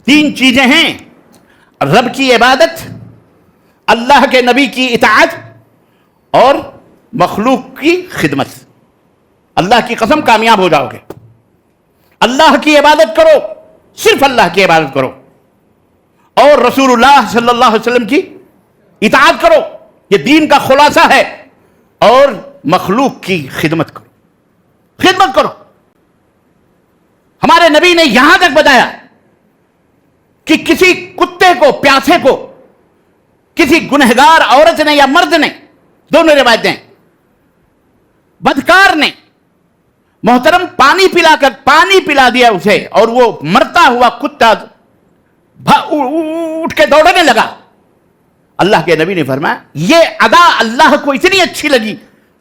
3 چیزیں ہیں: رب کی عبادت، اللہ کے نبی کی اطاعت اور مخلوق کی خدمت. اللہ کی قسم کامیاب ہو جاؤ گے. اللہ کی عبادت کرو، صرف اللہ کی عبادت کرو، اور رسول اللہ صلی اللہ علیہ وسلم کی اطاعت کرو. یہ دین کا خلاصہ ہے. اور مخلوق کی خدمت کرو. خدمت کرو. ہمارے نبی نے یہاں تک بتایا کہ کسی کتے کو، پیاسے کو، کسی گنہگار عورت نے یا مرد نے، دونوں روایتیں، بدکار نے محترم پانی پلا دیا اسے، اور وہ مرتا ہوا کتا اٹھ کے دوڑنے لگا. اللہ کے نبی نے فرمایا یہ ادا اللہ کو اتنی اچھی لگی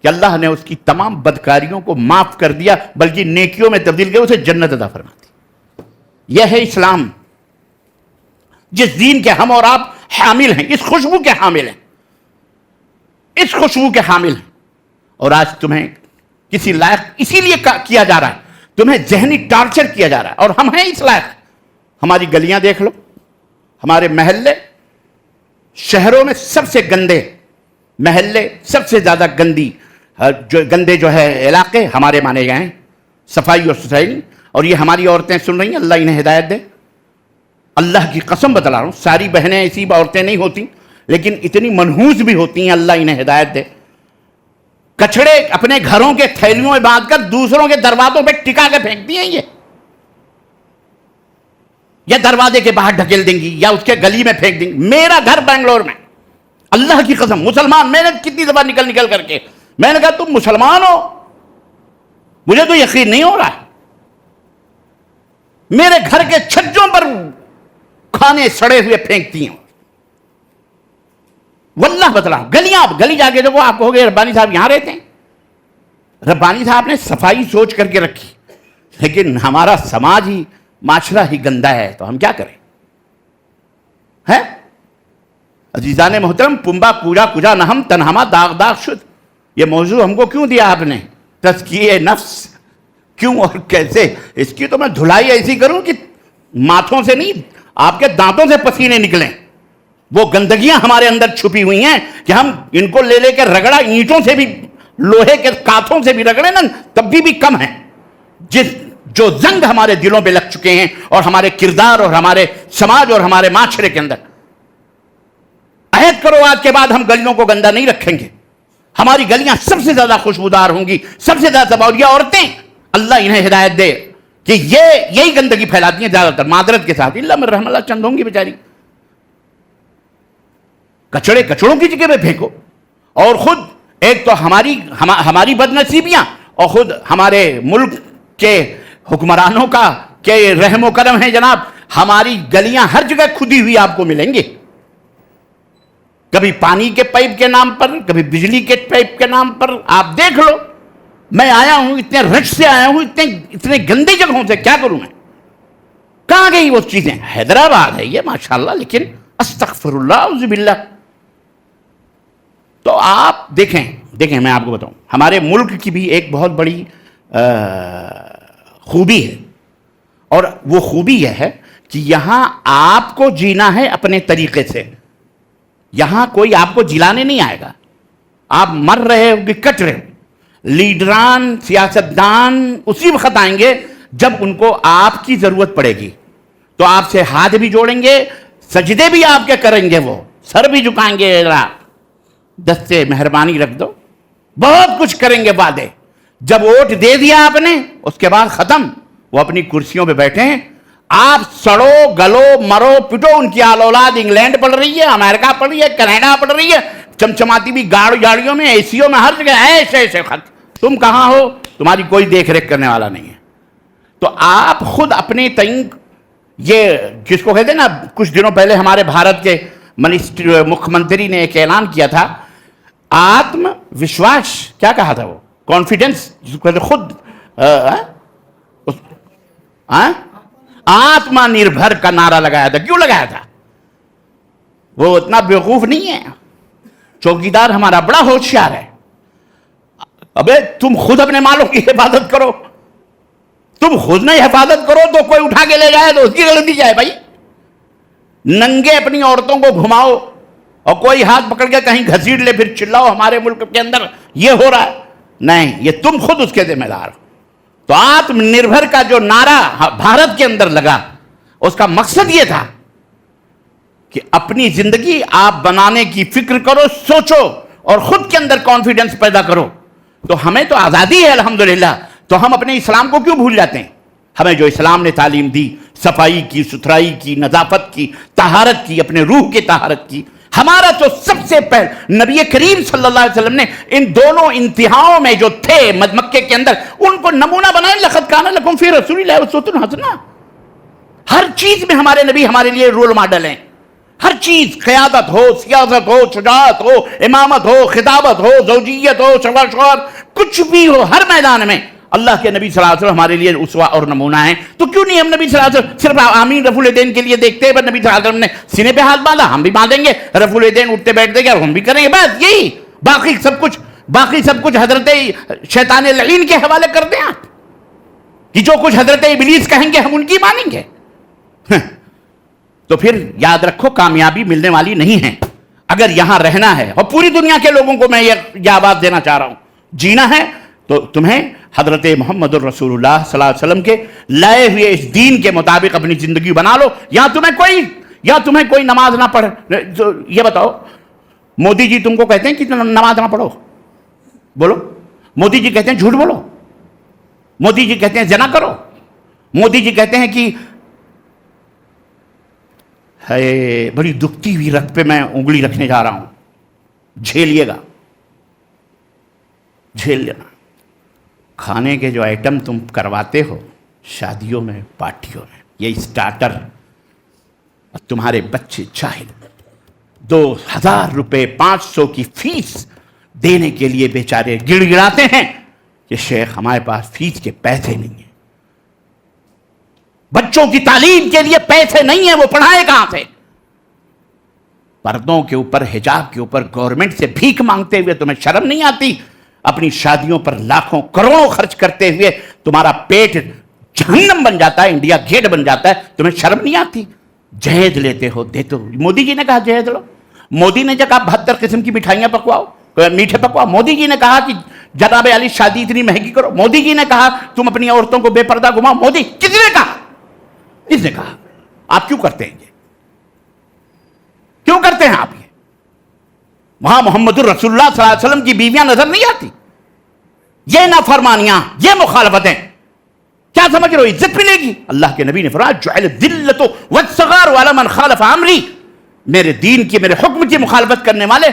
کہ اللہ نے اس کی تمام بدکاریوں کو معاف کر دیا، بلکہ نیکیوں میں تبدیل کر اسے جنت عطا فرما دی. یہ ہے اسلام، جس دین کے ہم اور آپ حامل ہیں، اس خوشبو کے حامل ہیں، اس خوشبو کے حامل ہیں. اور آج تمہیں کسی لائق اسی لیے کیا جا رہا ہے، تمہیں ذہنی ٹارچر کیا جا رہا ہے، اور ہم ہیں اس لائق. ہماری گلیاں دیکھ لو، ہمارے محلے، شہروں میں سب سے گندے محلے، سب سے زیادہ گندے جو ہے علاقے ہمارے مانے گئے ہیں. صفائی اور ستھرائی. اور یہ ہماری عورتیں سن رہی ہیں، اللہ انہیں ہدایت دے. اللہ کی قسم بتلا رہا ہوں، ساری بہنیں ایسی عورتیں نہیں ہوتی، لیکن اتنی منحوس بھی ہوتی ہیں، اللہ انہیں ہدایت دے. کچڑے اپنے گھروں کے تھیلیوں میں باندھ کر دوسروں کے دروازوں پہ ٹکا کے پھینکتی ہیں، یہ یا دروازے کے باہر ڈھکیل دیں گی یا اس کے گلی میں پھینک دیں گی. میرا گھر بنگلور میں، اللہ کی قسم مسلمان، میں نے کتنی دفعہ نکل کر کے میں نے کہا تم مسلمان ہو؟ مجھے تو یقین نہیں ہو رہا. میرے گھر کے چھجوں پر کھانے سڑے ہوئے پھینکتی ہیں. واللہ بتلا گلی جا کے دیکھو, آپ کہو گے ربانی صاحب یہاں رہتے ہیں. ربانی صاحب نے صفائی سوچ کر کے رکھی, لیکن ہمارا سماج ہی, معاشرہ ہی گندا ہے, تو ہم کیا کریں؟ ہے عزیزان محترم, پنبا پوجا کجا نہم تنہما داغ داغ شد. یہ موضوع ہم کو کیوں دیا آپ نے, تزکیہ نفس, کیوں اور کیسے؟ اس کی تو میں دھلائی ایسی کروں کہ ماتھوں سے نہیں, آپ کے دانتوں سے پسینے نکلیں. وہ گندگیاں ہمارے اندر چھپی ہوئی ہیں کہ ہم ان کو لے کے رگڑا, اینٹوں سے بھی, لوہے کے کانٹوں سے بھی رگڑے نا, تب بھی کم ہے. جو زنگ ہمارے دلوں پہ لگ چکے ہیں, اور ہمارے کردار اور ہمارے سماج اور ہمارے معاشرے کے اندر. عہد کرو آج کے بعد ہم گلیوں کو گندا نہیں رکھیں گے. ہماری گلیاں سب سے زیادہ خوشبودار ہوں گی, سب سے زیادہ سباولیہ عورتیں, اللہ انہیں ہدایت دے کہ یہی گندگی پھیلاتی ہیں زیادہ تر, معذرت کے ساتھ, اللہ من رحم اللہ, چند ہوں گی بیچاری. کچڑوں کی جگہ پہ پھینکو, اور خود ایک تو ہماری بدنصیبیاں, اور خود ہمارے ملک کے حکمرانوں کا کہ رحم و کرم ہے جناب, ہماری گلیاں ہر جگہ کھدی ہوئی آپ کو ملیں گے. کبھی پانی کے پائپ کے نام پر, کبھی بجلی کے پائپ کے نام پر. آپ دیکھ لو, میں آیا ہوں اتنے رش سے آیا ہوں, اتنے گندی جگہوں سے, کیا کروں میں؟ کہاں گئی وہ چیزیں؟ حیدرآباد ہے یہ ماشاءاللہ, لیکن استغفر اللہ اعوذ باللہ. تو آپ دیکھیں میں آپ کو بتاؤں, ہمارے ملک کی بھی ایک بہت بڑی خوبی ہے, اور وہ خوبی یہ ہے کہ یہاں آپ کو جینا ہے اپنے طریقے سے. یہاں کوئی آپ کو جلانے نہیں آئے گا. آپ مر رہے ہو کہ کٹ رہے ہو. لیڈران, سیاستدان اسی وقت آئیں گے جب ان کو آپ کی ضرورت پڑے گی, تو آپ سے ہاتھ بھی جوڑیں گے, سجدے بھی آپ کے کریں گے, وہ سر بھی جھکائیں گے, دستے مہربانی رکھ دو, بہت کچھ کریں گے وعدے. جب ووٹ دے دیا آپ نے, اس کے بعد ختم. وہ اپنی کرسیوں پہ بیٹھے ہیں, آپ سڑو گلو مرو پٹو. ان کی آل اولاد انگلینڈ پڑھ رہی ہے, امریکہ پڑھ رہی ہے, کینیڈا پڑھ رہی ہے, چمچماتی بھی گاڑیوں میں, ایسیوں میں, ہر جگہ ایسے خط. تم کہاں ہو؟ تمہاری کوئی دیکھ ریکھ کرنے والا نہیں ہے. تو آپ خود اپنے تئیں, یہ جس کو کہتے ہیں نا, کچھ دنوں پہلے ہمارے بھارت کے مکھ منتری نے ایک اعلان کیا تھا, آتم وشواس, کیا کہا تھا وہ, کانفیڈنس, جس کو کہتے خود آتما نربھر کا نعرہ لگایا تھا. کیوں لگایا تھا؟ وہ اتنا بیوقوف نہیں ہے. چوکیدار ہمارا بڑا ہوشیار ہے. ابے تم خود اپنے مالوں کی حفاظت کرو. تم خود نہیں حفاظت کرو تو کوئی اٹھا کے لے جائے تو اس کی غلطی جائے بھائی. ننگے اپنی عورتوں کو گھماؤ اور کوئی ہاتھ پکڑ کے کہیں گھسیٹ لے, پھر چلاؤ ہمارے ملک کے اندر یہ ہو رہا ہے. نہیں, یہ تم خود اس کے ذمہ دار. تو آتم نربھر کا جو نعرہ بھارت کے اندر لگا, اس کا مقصد یہ تھا کہ اپنی زندگی آپ بنانے کی فکر کرو, سوچو, اور خود کے اندر کانفیڈنس پیدا کرو. تو ہمیں تو آزادی ہے الحمدللہ, تو ہم اپنے اسلام کو کیوں بھول جاتے ہیں؟ ہمیں جو اسلام نے تعلیم دی, صفائی کی, ستھرائی کی, نظافت کی, طہارت کی, اپنے روح کی طہارت کی, ہمارا تو سب سے پہلے نبی کریم صلی اللہ علیہ وسلم نے ان دونوں انتہاؤں میں جو تھے مکے کے اندر, ان کو نمونہ بنائے. لقد کان لکم فی رسول اللہ اسوۃ حسنہ. ہر چیز میں ہمارے نبی ہمارے لیے رول ماڈل ہیں. ہر چیز, قیادت ہو, سیاست ہو, شجاعت ہو, امامت ہو, خطابت ہو, زوجیت ہو, شوہر, کچھ بھی ہو, ہر میدان میں اللہ کے نبی صلی اللہ علیہ وسلم ہمارے لیے اسوہ اور نمونہ ہیں. تو کیوں نہیں ہم نبی صلی اللہ علیہ وسلم صرف آمین رفع الیدین کے لیے دیکھتے ہیں؟ بس نبی صلی اللہ علیہ وسلم نے سینے پہ ہاتھ باندھا, ہم بھی باندھیں گے. رفع الیدین اٹھتے بیٹھتے گے, ہم بھی کریں گے, بس یہی. باقی سب کچھ حضرت شیطان لعین کے حوالے کر دیں آپ, کہ جو کچھ حضرت ابلیس کہیں گے ہم ان کی مانیں گے. تو پھر یاد رکھو, کامیابی ملنے والی نہیں ہے. اگر یہاں رہنا ہے, اور پوری دنیا کے لوگوں کو میں یہ آواز دینا چاہ رہا ہوں, جینا ہے تو تمہیں حضرت محمد الرسول اللہ صلی اللہ علیہ وسلم کے لائے ہوئے اس دین کے مطابق اپنی زندگی بنا لو. یا تمہیں کوئی نماز نہ پڑھ. یہ بتاؤ, مودی جی تم کو کہتے ہیں کہ نماز نہ پڑھو, بولو. مودی جی کہتے ہیں جھوٹ بولو. مودی جی کہتے ہیں زنا کرو. مودی جی کہتے ہیں کہ ہے بڑی دکھتی ہوئی رت پہ میں انگلی رکھنے جا رہا ہوں, جھیلیے گا, جھیل لینا. کھانے کے جو آئٹم تم کرواتے ہو شادیوں میں, پارٹیوں میں, یہ اسٹارٹر اور تمہارے بچے جاہل 2000 روپے 500 کی فیس دینے کے لیے بیچارے گڑ گڑاتے ہیں کہ شیخ ہمارے پاس فیس کے پیسے نہیں ہیں، بچوں کی تعلیم کے لیے پیسے نہیں ہیں، وہ پڑھائے کہاں سے؟ پردوں کے اوپر، حجاب کے اوپر گورنمنٹ سے بھیک مانگتے ہوئے تمہیں شرم نہیں آتی؟ اپنی شادیوں پر لاکھوں کروڑوں خرچ کرتے ہوئے تمہارا پیٹ جہنم بن جاتا ہے، انڈیا گیٹ بن جاتا ہے، تمہیں شرم نہیں آتی؟ جہیز لیتے ہو، دیتے ہو۔ مودی جی نے کہا جہیز لو، مودی نے جو کہا 72 قسم کی مٹھائیاں پکواؤ، میٹھے پکواؤ، مودی جی نے کہا کہ جناب علی شادی اتنی مہنگی کرو، مودی جی نے کہا تم اپنی عورتوں کو بے پردہ گھماؤ، مودی کس نے کہا؟ کس نے کہا؟ آپ کیوں کرتے ہیں یہ؟ کیوں کرتے ہیں آپ یہ؟ وہاں محمد الرسول اللہ صلی اللہ علیہ وسلم کی بیویاں نظر نہیں آتی؟ یہ نافرمانیاں، یہ مخالفتیں، کیا سمجھ رہے ہو عزت ملے گی؟ اللہ کے نبی نے فرمایا جعل الذلۃ والصغار علی من خالف امری، میرے دین کی، میرے حکم کی مخالفت کرنے والے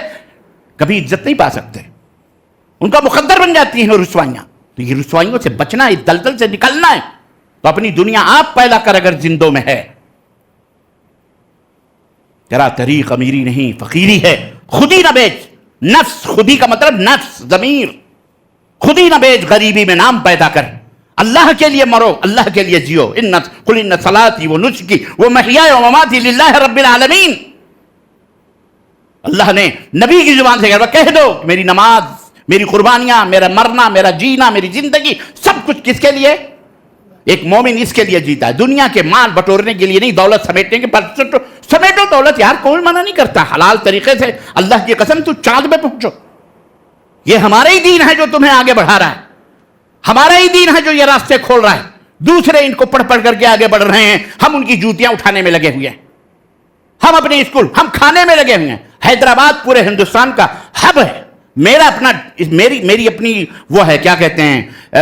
کبھی عزت نہیں پا سکتے، ان کا مقدر بن جاتی ہیں رسوائیاں۔ تو یہ رسوائیوں سے بچنا، اس دلدل سے نکلنا ہے، تو اپنی دنیا آپ پیدا کر اگر زندوں میں ہے۔ تیرا طریق امیری نہیں فقیری ہے، خودی نہ بیچ، نفس، خودی کا مطلب نفس، ضمیر، خودی نہ بیچ، غریبی میں نام پیدا کر، اللہ کے لیے مرو، اللہ کے لیے جیو۔ قل ان صلاتی و نسکی و محیای و مماتی للہ رب العالمین، اللہ نے نبی کی زبان سے کہہ دو میری نماز، میری قربانیاں، میرا مرنا، میرا جینا، میری زندگی، سب کچھ کس کے لیے؟ ایک مومن اس کے لیے جیتا ہے، دنیا کے مال بٹورنے کے لیے نہیں، دولت سمیٹنے کے پر سمیٹو دولت، یار کوئی منع نہیں کرتا، حلال طریقے سے، اللہ کی قسم تو چاند پہ پہنچو، یہ ہمارا ہی دین ہے جو تمہیں آگے بڑھا رہا ہے، ہمارا ہی دین ہے جو یہ راستے کھول رہا ہے، دوسرے ان کو پڑھ پڑھ کر کے آگے بڑھ رہے ہیں، ہم ان کی جوتیاں اٹھانے میں لگے ہوئے ہیں، ہم اپنے اسکول ہم کھانے میں لگے ہوئے ہیں۔ حیدرآباد پورے ہندوستان کا ہب ہے، میرا اپنا، میری اپنی وہ ہے، کیا کہتے ہیں،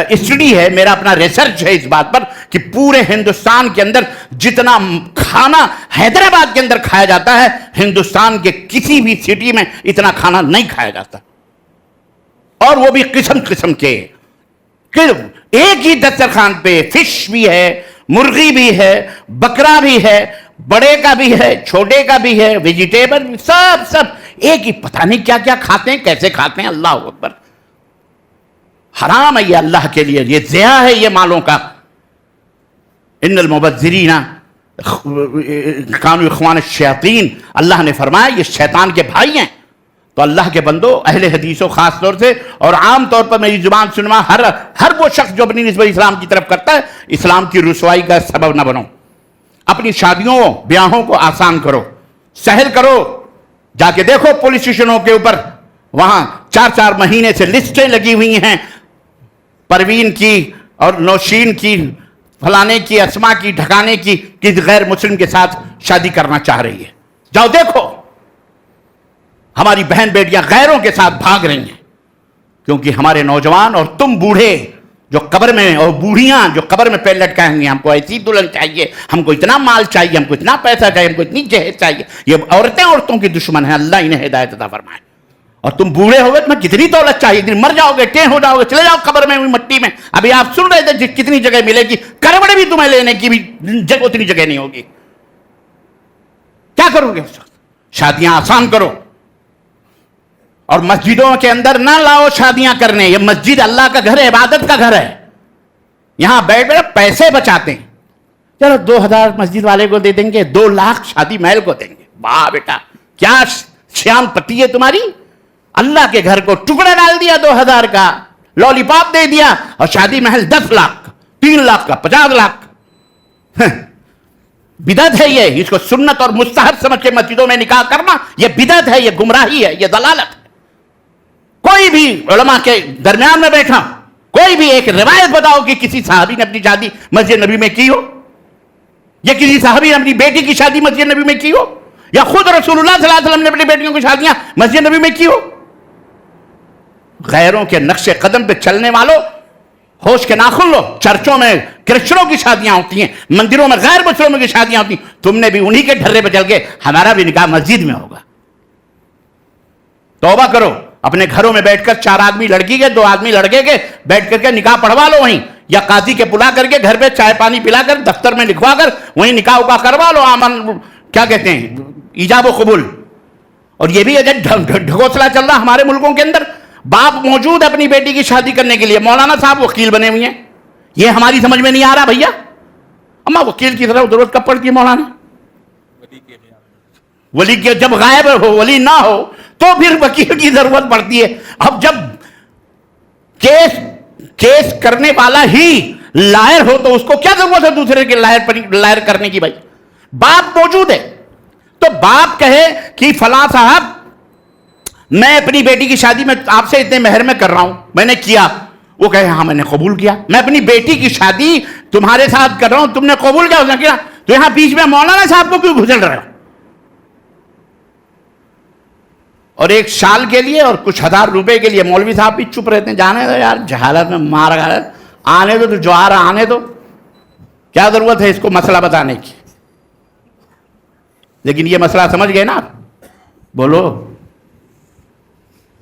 اسٹڈی ہے، میرا اپنا ریسرچ ہے اس بات پر کہ پورے ہندوستان کے اندر جتنا کھانا حیدرآباد کے اندر کھایا جاتا ہے، ہندوستان کے کسی بھی سٹی میں اتنا کھانا نہیں کھایا جاتا، اور وہ بھی قسم قسم کے، ایک ہی دسترخوان پہ فش بھی ہے، مرغی بھی ہے، بکرا بھی ہے، بڑے کا بھی ہے، چھوٹے کا بھی ہے، ویجیٹیبل بھی، سب ایک ہی، پتہ نہیں کیا کیا کھاتے ہیں، کیسے کھاتے ہیں، اللہ اکبر، حرام ہے یہ اللہ کے لیے، یہ ضیاع ہے یہ مالوں کا۔ ان المبذرین کانوا اخوان الشیاطین، اللہ نے فرمایا یہ شیطان کے بھائی ہیں۔ تو اللہ کے بندو، اہل حدیثوں خاص طور سے، اور عام طور پر میری زبان سنوا ہر وہ شخص جو اپنی نسبت اسلام کی طرف کرتا ہے، اسلام کی رسوائی کا سبب نہ بنو، اپنی شادیوں بیاہوں کو آسان کرو، سہل کرو، جا کے دیکھو پولیس اسٹیشنوں کے اوپر، وہاں 4 مہینے سے لسٹیں لگی ہوئی ہیں، پروین کی اور نوشین کی، فلانے کی، اسما کی، ڈھکانے کی، کسی غیر مسلم کے ساتھ شادی کرنا چاہ رہی ہے، جاؤ دیکھو، ہماری بہن بیٹیاں غیروں کے ساتھ بھاگ رہی ہیں، کیونکہ ہمارے نوجوان اور تم بوڑھے جو قبر میں، اور بوڑھیاں جو قبر میں پیر لٹکائیں گی، ہم کو ایسی دلہن چاہیے، ہم کو اتنا مال چاہیے، ہم کو اتنا پیسہ چاہیے، ہم کو اتنی جہیز چاہیے، یہ عورتوں کی دشمن ہیں، اللہ انہیں ہدایت عطا فرمائے۔ اور تم بوڑھے ہو گئے، تمہیں کتنی دولت چاہیے، مر جاؤ گے، ٹیں ہو جاؤ گے، چلے جاؤ قبر میں ہوئی مٹی میں۔ ابھی آپ سن رہے تھے کتنی جگہ ملے گی، کروڑ بھی تمہیں لینے کی بھی اتنی جگہ نہیں ہوگی، کیا کرو گے؟ شادیاں آسان کرو، اور مسجدوں کے اندر نہ لاؤ شادیاں کرنے، یہ مسجد اللہ کا گھر ہے، عبادت کا گھر ہے، یہاں بیٹھ بیٹھ پیسے بچاتے ہیں، چلو 2000 مسجد والے کو دے دیں گے، 2 لاکھ شادی محل کو دیں گے، واہ بیٹا کیا شیان پتی ہے تمہاری، اللہ کے گھر کو ٹکڑا ڈال دیا 2000 کا، لولی پاپ دے دیا، اور شادی محل 10 لاکھ کا، 3 لاکھ کا، 50 لاکھ۔ بدعت ہے یہ، اس کو سنت اور مستحب سمجھ کے مسجدوں میں نکاح کرنا، یہ بدعت ہے، یہ گمراہی ہے، یہ ضلالت ہے۔ کوئی بھی علماء کے درمیان میں بیٹھا، کوئی بھی ایک روایت بتاؤ کہ کسی صحابی نے اپنی شادی مسجد نبی میں کی ہو، یا کسی صحابی نے اپنی بیٹی کی شادی مسجد نبی میں کی ہو، یا خود رسول اللہ صلی اللہ علیہ وسلم نے اپنی بیٹیوں کی شادیاں مسجد نبی میں کی ہو۔ غیروں کے نقش قدم پہ چلنے والوں، ہوش کے ناخن لو، چرچوں میں کرسچنوں کی شادیاں ہوتی ہیں، مندروں میں غیر مسلموں کی شادیاں ہوتی ہیں، تم نے بھی انہی کے ڈھرے پہ چل کے ہمارا بھی نکاح مسجد میں ہوگا۔ توبہ کرو، اپنے گھروں میں بیٹھ کر 4 آدمی لڑکی کے، 2 آدمی لڑکے کے بیٹھ کر کے نکاح پڑھوا لو وہیں، یا قاضی کے بلا کر کے گھر پہ چائے پانی پلا کر دفتر میں لکھوا کر وہیں نکاح اکاح کروا لو، امن کیا کہتے ہیں ایجاب و قبول. اور یہ بھی اگر ڈھکوسلا چل رہا ہمارے ملکوں کے اندر، باپ موجود ہے اپنی بیٹی کی شادی کرنے کے لیے، مولانا صاحب وکیل بنے ہوئے ہیں. یہ ہماری سمجھ میں نہیں آ رہا بھیا. اما وکیل کی طرح ضرورت کب پڑتی ہے مولانا؟ ولی کے جب غائب ہو، ولی نہ ہو تو پھر وکیل کی ضرورت پڑتی ہے. اب جب کیس کرنے والا ہی لائر ہو تو اس کو کیا ضرورت ہے دوسرے کے لائر کرنے کی؟ بھائی باپ موجود ہے تو باپ کہے کہ فلاں صاحب میں اپنی بیٹی کی شادی میں آپ سے اتنے مہر میں کر رہا ہوں، میں نے کیا. وہ کہے ہاں میں نے قبول کیا، میں اپنی بیٹی کی شادی تمہارے ساتھ کر رہا ہوں، تم نے قبول کیا؟ اس نے کیا. تو یہاں بیچ میں مولانا صاحب کو کیوں گھسل رہے ہو؟ اور ایک شال کے لیے اور کچھ ہزار روپے کے لیے مولوی صاحب بھی چپ رہتے ہیں. جانے دو یار، جہالت میں مار گالت، آنے دو تو جوار آنے دو، کیا ضرورت ہے اس کو مسئلہ بتانے کی. لیکن یہ مسئلہ سمجھ گئے نا آپ؟ بولو.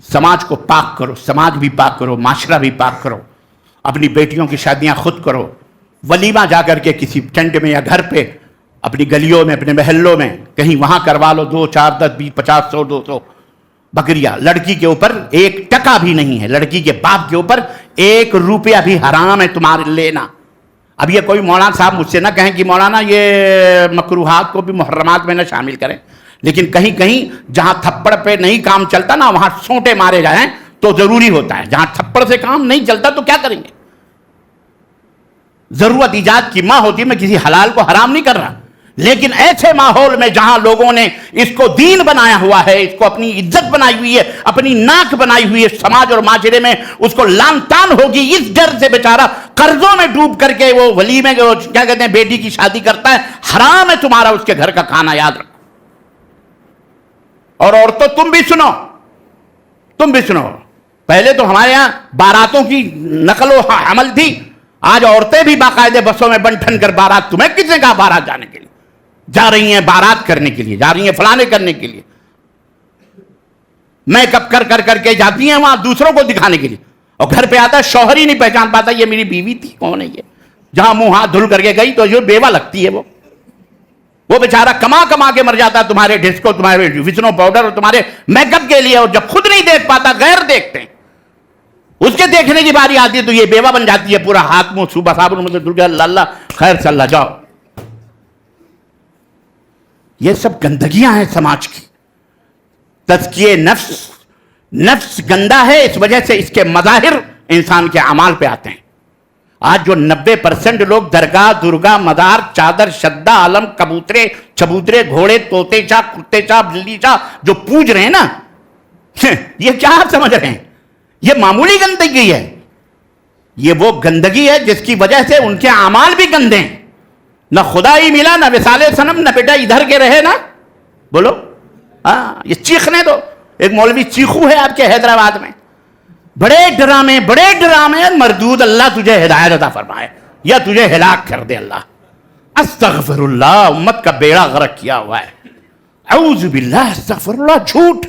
سماج کو پاک کرو، سماج بھی پاک کرو، معاشرہ بھی پاک کرو، اپنی بیٹیوں کی شادیاں خود کرو. ولیمہ جا کر کے کسی ٹینٹ میں یا گھر پہ اپنی گلیوں میں اپنے محلوں میں کہیں وہاں کروا لو. 2 4 10 20 50 100 200 بکریاں. لڑکی کے اوپر 1 ٹکا بھی نہیں ہے، لڑکی کے باپ کے اوپر 1 روپیہ بھی حرام ہے تمہارے لینا. اب یہ کوئی مولانا صاحب مجھ سے نہ کہیں کہ مولانا یہ مکروہات کو بھی محرمات میں نہ شامل کریں، لیکن کہیں کہیں جہاں تھپڑ پہ نہیں کام چلتا نا وہاں سونٹے مارے جائیں تو ضروری ہوتا ہے. جہاں تھپڑ سے کام نہیں چلتا تو کیا کریں گے؟ ضرورت ایجاد کی ماں ہوتی ہے. میں کسی حلال کو حرام نہیں کر رہا، لیکن ایسے ماحول میں جہاں لوگوں نے اس کو دین بنایا ہوا ہے، اس کو اپنی عزت بنائی ہوئی ہے، اپنی ناک بنائی ہوئی ہے، سماج اور معاشرے میں اس کو لان تان ہوگی، اس ڈر سے بیچارہ قرضوں میں ڈوب کر کے وہ ولیمے کیا کہتے ہیں بیٹی کی شادی کرتا ہے. حرام ہے تمہارا اس کے گھر کا کھانا، یاد رکھو. اور عورتوں تم بھی سنو. پہلے تو ہمارے یہاں باراتوں کی نقل و حمل تھی، آج عورتیں بھی باقاعدہ بسوں میں بنٹھن کر بارات. تمہیں کس نے کہا بارات جانے کے لیے؟ جا رہی ہیں بارات کرنے کے لیے، جا رہی ہیں فلانے کرنے کے لیے، میک اپ کر کے جاتی ہیں وہاں دوسروں کو دکھانے کے لیے. اور گھر پہ آتا ہے شوہر ہی نہیں پہچان پاتا یہ میری بیوی تھی کون ہے یہ. جہاں منہ ہاتھ دھل کر کے گئی تو جو بیوہ لگتی ہے وہ بیچارہ کما کے مر جاتا ہے تمہارے ڈسکو، تمہارے وزنو پاؤڈر اور تمہارے میک اپ کے لیے. اور جب خود نہیں دیکھ پاتا غیر دیکھتے ہیں، اس کے دیکھنے کی باری آتی ہے تو یہ بیوہ بن جاتی ہے. پورا ہاتھ منہ صوبہ صابن مطلب دھل گیا، اللہ خیر سے اللہ جاؤ. یہ سب گندگیاں ہیں سماج کی. تزکیہ نفس گندا ہے، اس وجہ سے اس کے مظاہر انسان کے اعمال پہ آتے ہیں. آج جو 90% لوگ درگاہ درگاہ مزار چادر شدہ علم چبوترے گھوڑے طوطے چاہ کتے چاہ بلی چاہ جو پوج رہے ہیں نا، یہ کیا آپ سمجھ رہے ہیں؟ یہ معمولی گندگی ہے. یہ وہ گندگی ہے جس کی وجہ سے ان کے اعمال بھی گندے ہیں. نہ خدا ہی ملا، نہ وصال صنم، نہ بیٹا ادھر کے رہے نا. بولو ہاں، یہ چیخنے دو. ایک مولوی چیخو ہے آپ کے حیدرآباد میں، بڑے ڈرامے مردود. اللہ تجھے ہدایت عطا فرمائے یا تجھے ہلاک کر دے اللہ. استغفر اللہ، امت کا بیڑا غرق کیا ہوا ہے. اعوذ باللہ، استغفر اللہ، جھوٹ.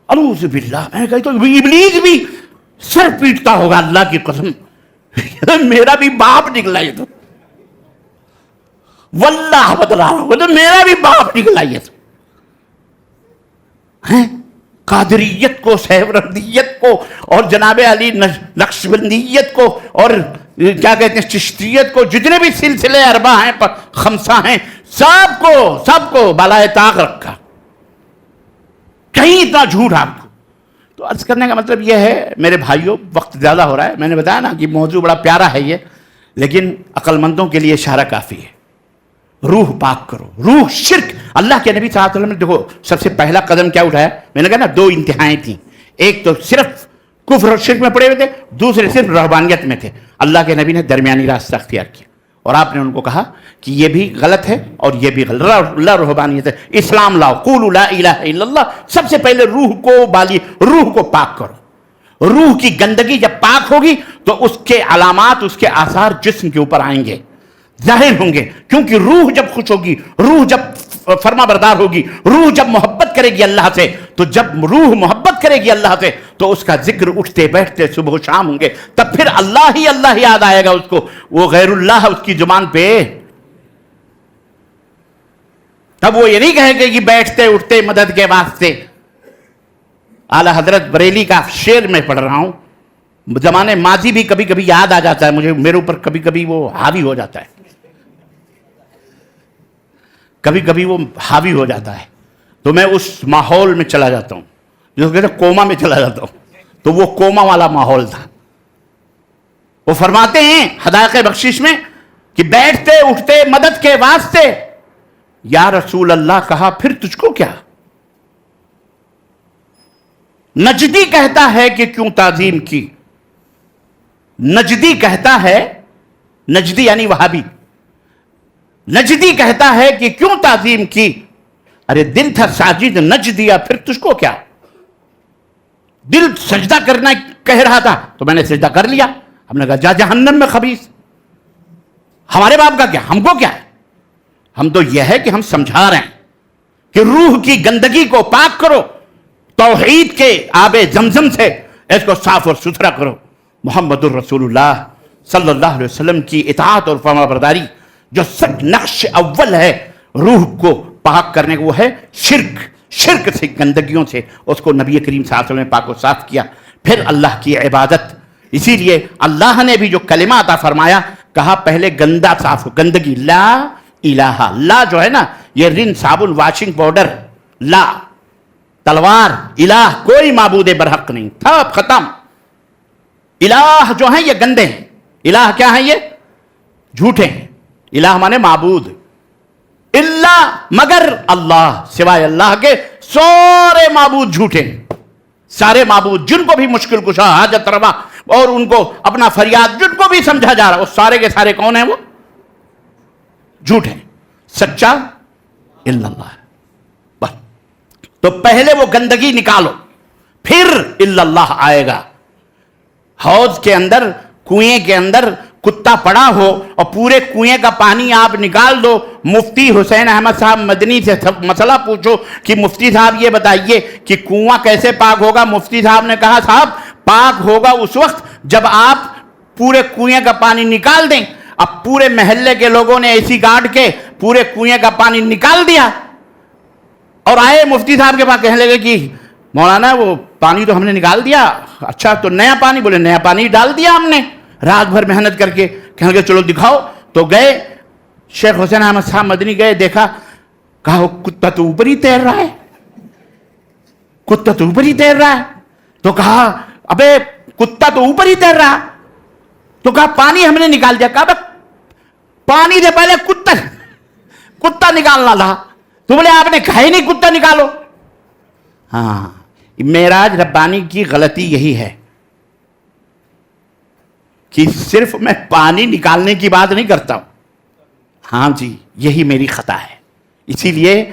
اعوذ باللہ. میں کہتا ہوں ابلیس بھی سر پیٹتا ہوگا اللہ کی قسم. میرا بھی باپ نکلا یہ تو، واللہ بتلا رہا ہوں، میرا بھی باپ نکلا یہ تو. قادریت کو، سہروردیت کو، اور جناب علی نقشبندیت کو، اور کیا کہتے ہیں چشتیت کو، جتنے بھی سلسلے اربع ہیں خمسہ ہیں، سب کو بالائے طاق رکھا. کہیں اتنا جھوٹ آپ کو. تو عرض کرنے کا مطلب یہ ہے میرے بھائیوں، وقت زیادہ ہو رہا ہے. میں نے بتایا نا کہ موضوع بڑا پیارا ہے یہ، لیکن عقل مندوں کے لیے اشارہ کافی ہے. روح پاک کرو. روح شرک. اللہ کے نبی صلی اللہ علیہ وسلم نے دیکھو سب سے پہلا قدم کیا اٹھایا؟ میں نے کہا نا 2 انتہائیں تھیں. ایک تو صرف کفر اور شرک میں پڑے ہوئے تھے، دوسرے صرف رہبانیت میں تھے. اللہ کے نبی نے درمیانی راستہ اختیار کیا اور آپ نے ان کو کہا کہ یہ بھی غلط ہے اور یہ بھی غلط. اللہ رہبانیت ہے، اسلام لاؤ، قولوا لا الہ الا اللہ. سب سے پہلے روح کو پاک کرو. روح کی گندگی جب پاک ہوگی تو اس کے علامات، اس کے آثار جسم کے اوپر آئیں گے، ظاہر ہوں گے. کیونکہ روح جب خوش ہوگی، روح جب فرما بردار ہوگی. روح جب محبت کرے گی اللہ سے، تو جب روح محبت کرے گی اللہ سے تو اس کا ذکر اٹھتے بیٹھتے صبح و شام ہوں گے. تب پھر اللہ یاد آئے گا اس کو، وہ غیر اللہ اس کی زبان پہ. تب وہ یہ نہیں کہے گا کہ بیٹھتے اٹھتے مدد کے واسطے. اعلی حضرت بریلی کا شعر میں پڑھ رہا ہوں، زمانے ماضی بھی کبھی کبھی یاد آ جاتا ہے مجھے، میرے اوپر کبھی کبھی وہ حاوی ہو جاتا ہے، کبھی کبھی وہ حاوی ہو جاتا ہے، تو میں اس ماحول میں چلا جاتا ہوں جو کہتے ہیں کوما میں چلا جاتا ہوں. تو وہ کوما والا ماحول تھا. وہ فرماتے ہیں حدائق بخشش میں کہ بیٹھتے اٹھتے مدد کے واسطے. یا رسول اللہ کہا پھر تجھ کو کیا؟ نجدی کہتا ہے کہ کیوں تعظیم کی. نجدی کہتا ہے، نجدی یعنی وہابی، نجدی کہتا ہے کہ کیوں تعظیم کی. ارے دل تھا ساجد نج دیا، پھر تجھ کو کیا؟ دل سجدہ کرنا کہہ رہا تھا تو میں نے سجدہ کر لیا. ہم نے کہا جا جہنم میں خبیث. ہمارے باپ کا کیا، ہم کو کیا ہے؟ ہم تو یہ ہے کہ ہم سمجھا رہے ہیں کہ روح کی گندگی کو پاک کرو، توحید کے آب زمزم سے اس کو صاف اور ستھرا کرو. محمد الرسول اللہ صلی اللہ علیہ وسلم کی اطاعت اور فرما برداری جو سب نقش اول ہے روح کو پاک کرنے کو، وہ ہے شرک سے، گندگیوں سے. اس کو نبی کریم صلی اللہ علیہ وسلم نے پاک و صاف کیا. پھر اللہ کی عبادت. اسی لیے اللہ نے بھی جو کلمہ عطا فرمایا کہا پہلے گندا صاف ہو، گندگی. لا الہ، لا جو ہے نا یہ رن صابن واشنگ پاؤڈر، لا تلوار، الہ کوئی معبود برحق نہیں تھا، ختم. الہ جو ہیں یہ گندے ہیں. الہ کیا ہیں؟ یہ جھوٹے ہیں. الہ مانے معبود. اللہ مگر اللہ، سوائے اللہ کے سارے معبود جھوٹے ہیں. سارے معبود جن کو بھی مشکل کشا، حاجت روا اور ان کو اپنا فریاد جن کو بھی سمجھا جا رہا، وہ سارے کے سارے کون ہیں؟ وہ جھوٹے ہیں. سچا الا اللہ. بس تو پہلے وہ گندگی نکالو، پھر الا اللہ آئے گا. حوض کے اندر، کنویں کے اندر کتا پڑا ہو اور پورے کنویں کا پانی آپ نکال دو، مفتی حسین احمد صاحب مدنی سے مسئلہ پوچھو کہ مفتی صاحب یہ بتائیے کہ کنواں کیسے پاک ہوگا. مفتی صاحب نے کہا صاحب پاک ہوگا اس وقت جب آپ پورے کنویں کا پانی نکال دیں. اب پورے محلے کے لوگوں نے ایسی گاڑ کے پورے کنویں کا پانی نکال دیا اور آئے مفتی صاحب کے پاس، کہنے لگے کہ مولانا وہ پانی تو ہم نے نکال دیا، اچھا تو نیا پانی؟ بولے نیا پانی ڈال دیا ہم نے رات بھر محنت کر کے. کہنے لگے چلو دکھاؤ. تو گئے شیخ حسین احمد صاحب مدنی گئے، دیکھا، کہا وہ کتا تو اوپر ہی تیر رہا ہے، کتا تو اوپر ہی تیر رہا ہے. تو کہا ابے کتا تو اوپر ہی تیر رہا. تو کہا پانی ہم نے نکال دیا. کہا پانی سے پہلے کتا نکالنا تھا. تو بولے آپ نے کہا ہی نہیں کتا نکالو. ہاں معراج ربانی کی غلطی یہی ہے کہ صرف میں پانی نکالنے کی بات نہیں کرتا ہوں. ہاں جی یہی میری خطا ہے، اسی لیے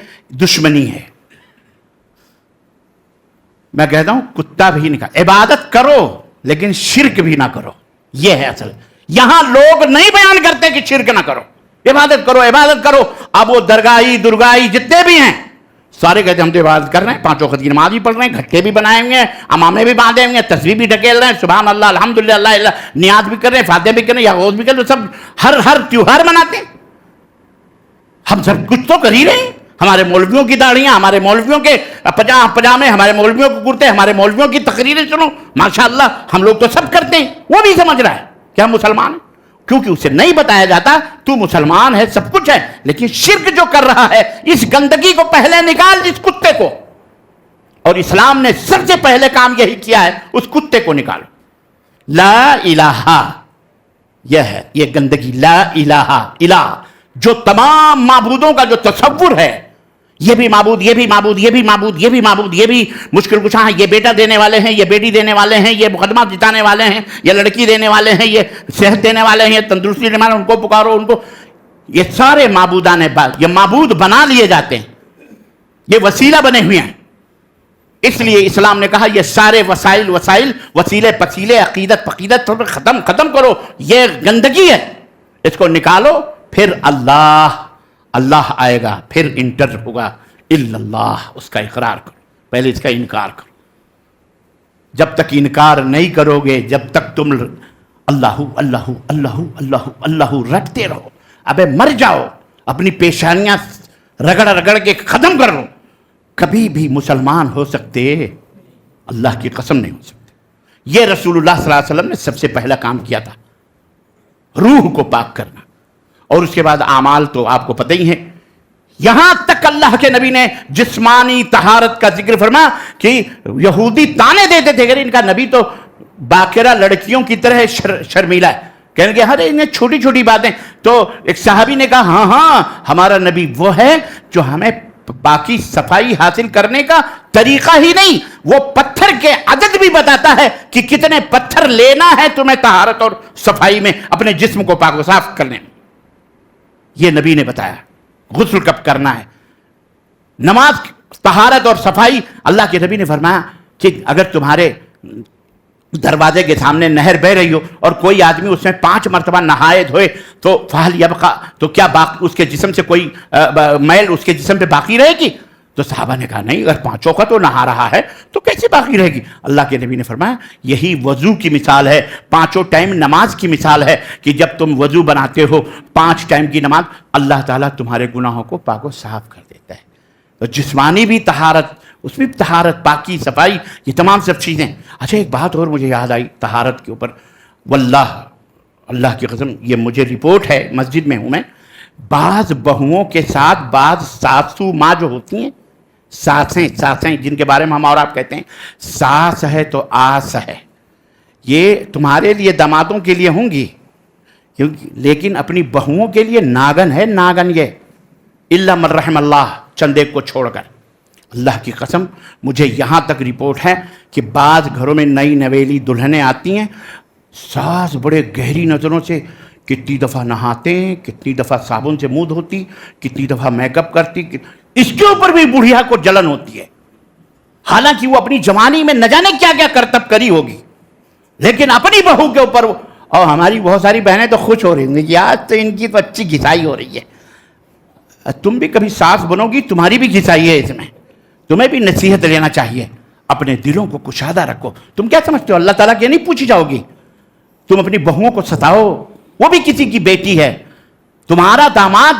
دشمنی ہے. میں کہتا ہوں کتا بھی نکال، عبادت کرو لیکن شرک بھی نہ کرو. یہ ہے اصل. یہاں لوگ نہیں بیان کرتے کہ شرک نہ کرو، عبادت کرو عبادت کرو. اب وہ درگاہی درگاہی جتنے بھی ہیں سارے کہتے ہیں ہم تو عبادت کر رہے ہیں، 5 وقت کی نماز بھی پڑھ رہے ہیں، گھٹے بھی بنائے ہوئے ہیں، امامے بھی باندھے ہوئے ہیں، تسبیح بھی ڈھکیل رہے ہیں، سبحان اللہ الحمدللہ اللہ نیاز بھی کر رہے ہیں، فاتحہ بھی کر رہے ہیں، یا غوث بھی کر رہے ہیں، سب ہر تیوہار مناتے ہیں. ہم سب کچھ تو کر ہی رہے ہیں. ہمارے مولویوں کی داڑیاں، ہمارے مولویوں کے پجامے، ہمارے مولویوں کے کرتے، ہمارے مولویوں کی تقریریں سنو، ماشاءاللہ ہم لوگ تو سب کرتے ہیں. وہ بھی سمجھ رہا ہے کہ ہم مسلمان ہیں، کیونکہ اسے نہیں بتایا جاتا تو مسلمان ہے، سب کچھ ہے، لیکن شرک جو کر رہا ہے اس گندگی کو پہلے نکال، اس کتے کو. اور اسلام نے سب سے پہلے کام یہی کیا ہے، اس کتے کو نکالو. لا الہ یہ ہے، یہ گندگی. لا الہ، الہ جو تمام معبودوں کا جو تصور ہے، یہ بھی معبود، یہ بھی معبود، یہ بھی معبود، یہ بھی معبود، یہ بھی مشکل کشا ہیں، یہ بیٹا دینے والے ہیں، یہ بیٹی دینے والے ہیں، یہ مقدمہ جتانے والے ہیں، یہ لڑکی دینے والے ہیں، یہ صحت دینے والے ہیں، یہ تندرستی دینے والے ہیں، ان کو پکارو، ان کو. یہ سارے معبودان بات، یہ معبود بنا لیے جاتے ہیں، یہ وسیلہ بنے ہوئے ہیں. اس لیے اسلام نے کہا یہ سارے وسائل وسیلے پسیلے عقیدت فقیدت ختم کرو. یہ گندگی ہے، اس کو نکالو. پھر اللہ اللہ آئے گا، پھر انٹر ہوگا الا اللہ، اس کا اقرار کرو، پہلے اس کا انکار کرو۔ جب تک انکار نہیں کرو گے، جب تک تم اللہ اللہ اللہ اللہ اللہ رٹتے رہو، ابے مر جاؤ، اپنی پیشانیاں رگڑ رگڑ کے ختم کر لو، کبھی بھی مسلمان ہو سکتے؟ اللہ کی قسم نہیں ہو سکتے۔ یہ رسول اللہ صلی اللہ علیہ وسلم نے سب سے پہلا کام کیا تھا، روح کو پاک کرنا، اور اس کے بعد اعمال تو آپ کو پتہ ہی ہے۔ یہاں تک اللہ کے نبی نے جسمانی طہارت کا ذکر فرمایا کہ یہودی تانے دیتے تھے کہ ان کا نبی تو باقرہ لڑکیوں کی طرح شرمیلا ہے، کہنے کہ ہر انہیں چھوٹی چھوٹی باتیں۔ تو ایک صحابی نے کہا ہاں ہمارا نبی وہ ہے جو ہمیں باقی صفائی حاصل کرنے کا طریقہ ہی نہیں، وہ پتھر کے عدد بھی بتاتا ہے کہ کتنے پتھر لینا ہے تمہیں طہارت اور صفائی میں، اپنے جسم کو پاک و صاف کرنے میں۔ یہ نبی نے بتایا غسل کب کرنا ہے، نماز، طہارت اور صفائی۔ اللہ کے نبی نے فرمایا کہ اگر تمہارے دروازے کے سامنے نہر بہ رہی ہو اور کوئی آدمی اس میں 5 مرتبہ نہائے دھوئے تو فہل یبقا، تو کیا اس کے جسم سے کوئی میل اس کے جسم پہ باقی رہے گی؟ تو صحابہ نے کہا نہیں، اگر 5 کا تو نہا رہا ہے تو کیسے باقی رہے گی؟ اللہ کے نبی نے فرمایا یہی وضو کی مثال ہے، 5 ٹائم نماز کی مثال ہے کہ جب تم وضو بناتے ہو 5 ٹائم کی نماز، اللہ تعالیٰ تمہارے گناہوں کو پاک و صاف کر دیتا ہے۔ تو جسمانی بھی طہارت، اس میں طہارت، پاکی، صفائی، یہ تمام سب چیزیں۔ اچھا ایک بات اور مجھے یاد آئی طہارت کے اوپر، واللہ اللہ کی قسم یہ مجھے رپورٹ ہے، مسجد میں ہوں میں، بعض بہوؤں کے ساتھ بعض ساسو ماں جو ہوتی ہیں، ساسیں جن کے بارے میں ہم اور آپ کہتے ہیں ساس ہے تو آس ہے، یہ تمہارے لیے دامادوں کے لیے ہوں گی، لیکن اپنی بہوؤں کے لیے ناگن ہے، ناگن یہ الا من رحم اللہ، چند ایک کو چھوڑ کر۔ اللہ کی قسم مجھے یہاں تک رپورٹ ہے کہ بعض گھروں میں نئی نویلی دلہنیں آتی ہیں، ساس بڑے گہری نظروں سے کتنی دفعہ نہاتے ہیں، کتنی دفعہ صابن سے منہ دھوتی، کتنی دفعہ میک اپ کرتی، اس کے اوپر بھی بڑھیا کو جلن ہوتی ہے، حالانکہ وہ اپنی جوانی میں نہ جانے کیا کیا کرتب کری ہوگی، لیکن اپنی بہو کے اوپر۔ اور ہماری بہت ساری بہنیں تو خوش ہو رہی ہیں کہ آج تو ان کی تو اچھی گھسائی ہو رہی ہے۔ تم بھی کبھی ساس بنو گی، تمہاری بھی گھسائی ہے اس میں، تمہیں بھی نصیحت لینا چاہیے، اپنے دلوں کو کشادہ رکھو۔ تم کیا سمجھتے ہو اللہ تعالیٰ کی نہیں پوچھی جاؤ گی؟ تم اپنی بہوؤں کو ستاؤ، وہ بھی کسی کی بیٹی ہے۔ تمہارا داماد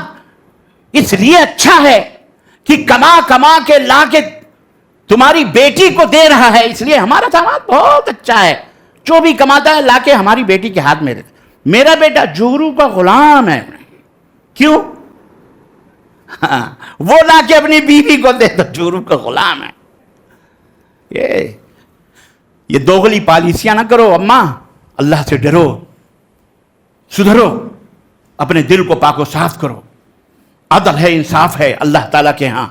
اس لیے اچھا ہے کہ کما کما کے لا کے تمہاری بیٹی کو دے رہا ہے، اس لیے ہمارا داماد بہت اچھا ہے، جو بھی کماتا ہے لا کے ہماری بیٹی کے ہاتھ میں دیتا۔ میرا بیٹا جورو کا غلام ہے، کیوں؟ وہ لا کے اپنی بیوی کو دے تو جورو کا غلام ہے۔ یہ دوغلی پالیسیاں نہ کرو اماں، اللہ سے ڈرو، سدھرو، اپنے دل کو پاک و صاف کرو۔ عدل ہے، انصاف ہے اللہ تعالیٰ کے ہاں،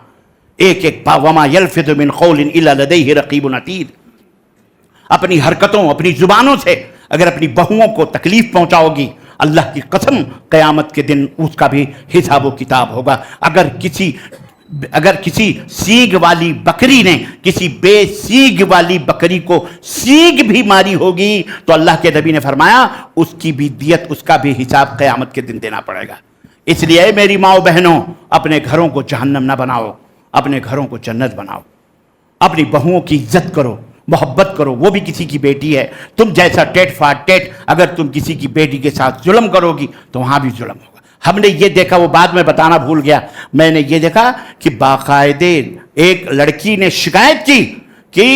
ایک ایک وما یلفظ من قول الا لدیہ رقیب عتید۔ اپنی حرکتوں، اپنی زبانوں سے اگر اپنی بہوؤں کو تکلیف پہنچاؤ گی، اللہ کی قسم قیامت کے دن اس کا بھی حساب و کتاب ہوگا۔ اگر کسی سیگ والی بکری نے کسی بے سیگ والی بکری کو سیگ بھی ماری ہوگی تو اللہ کے نبی نے فرمایا اس کی بھی دیت، اس کا بھی حساب قیامت کے دن دینا پڑے گا۔ اس لیے میری ماؤں بہنوں، اپنے گھروں کو جہنم نہ بناؤ، اپنے گھروں کو جنت بناؤ۔ اپنی بہوؤں کی عزت کرو، محبت کرو، وہ بھی کسی کی بیٹی ہے۔ تم جیسا ٹیٹ فاٹ ٹیٹ اگر تم کسی کی بیٹی کے ساتھ ظلم کرو گی تو وہاں بھی ظلم ہوگا۔ ہم نے یہ دیکھا، وہ بعد میں بتانا بھول گیا، میں نے یہ دیکھا کہ باقاعدے ایک لڑکی نے شکایت کی کہ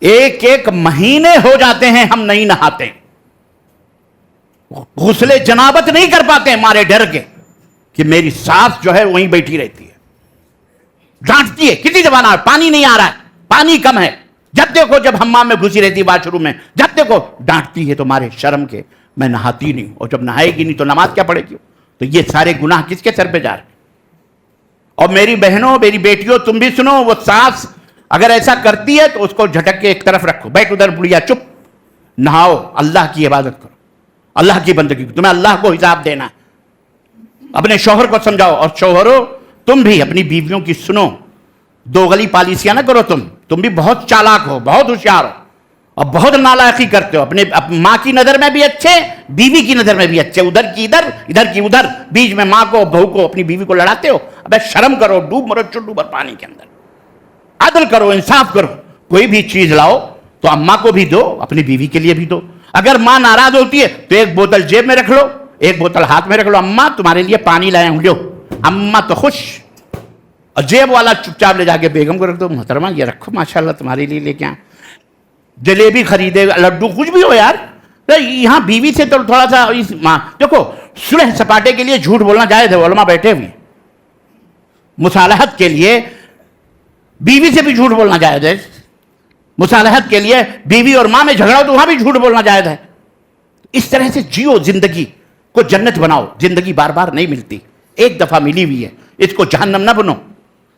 ایک مہینے ہو جاتے ہیں ہم نہیں نہاتے، غسل جنابت نہیں کر پاتے ہمارے ڈر کے کہ میری ساس جو ہے وہیں بیٹھی رہتی ہے، ڈانٹتی ہے، کتنی دفعہ نہ پانی نہیں آ رہا ہے، پانی کم ہے، جب دیکھو جب حمام میں گھسی رہتی واش روم میں، جب دیکھو ڈانٹتی ہے، تمہارے شرم کے میں نہاتی نہیں، اور جب نہائے گی نہیں تو نماز کیا پڑھے گی؟ تو یہ سارے گناہ کس کے سر پہ جا رہے ہیں؟ اور میری بہنوں، میری بیٹیوں، تم بھی سنو، وہ ساس اگر ایسا کرتی ہے تو اس کو جھٹک کے ایک طرف رکھو، بیٹھ ادھر بڑھیا چپ، نہاؤ، اللہ کی عبادت کرو، اللہ کی بندگی کرو، تمہیں اللہ کو حساب دینا ہے۔ اپنے شوہر کو سمجھاؤ، اور شوہروں تم بھی اپنی بیویوں کی سنو، دوغلی پالیسیاں نہ کرو، تم بھی بہت چالاک ہو، بہت ہوشیار ہو، اور بہت نالائقی کرتے ہو، اپنے ماں کی نظر میں بھی اچھے، بیوی کی نظر میں بھی اچھے، ادھر کی ادھر ادھر کی ادھر، بیچ میں ماں کو بہو کو اپنی بیوی کو لڑاتے ہو. ابے شرم کرو، ڈوب مرو چڈو بھر پانی کے اندر. عدل کرو، انصاف کرو. کوئی بھی چیز لاؤ تو اماں کو بھی دو، اپنی بیوی کے لیے بھی دو. اگر ماں ناراض ہوتی ہے تو ایک بوتل جیب میں رکھ لو، ایک بوتل ہاتھ میں رکھ لو، اماں تمہارے لیے پانی لائے ہوں، لو. اماں تو خوش. اور جیب والا چپ چاپ لے جا کے بیگم کو رکھ دو، محترمہ یہ رکھو ماشاءاللہ تمہارے لیے لے کے آئیں. جلیبی خریدے، لڈو، کچھ بھی ہو یار، یہاں بیوی سے تو تھوڑا سا دیکھو، صلح سپاٹے کے لیے جھوٹ بولنا جائز ہے، علماء بیٹھے ہوئے. مصالحت کے لیے بیوی سے بھی جھوٹ بولنا جائز ہے. مصالحت کے لیے بیوی اور ماں میں جھگڑا ہو تو وہاں بھی جھوٹ بولنا جائز ہے. اس طرح سے جیو، زندگی کو جنت بناؤ. زندگی بار بار نہیں ملتی، ایک دفعہ ملی ہوئی ہے، اس کو جہنم نہ بنو،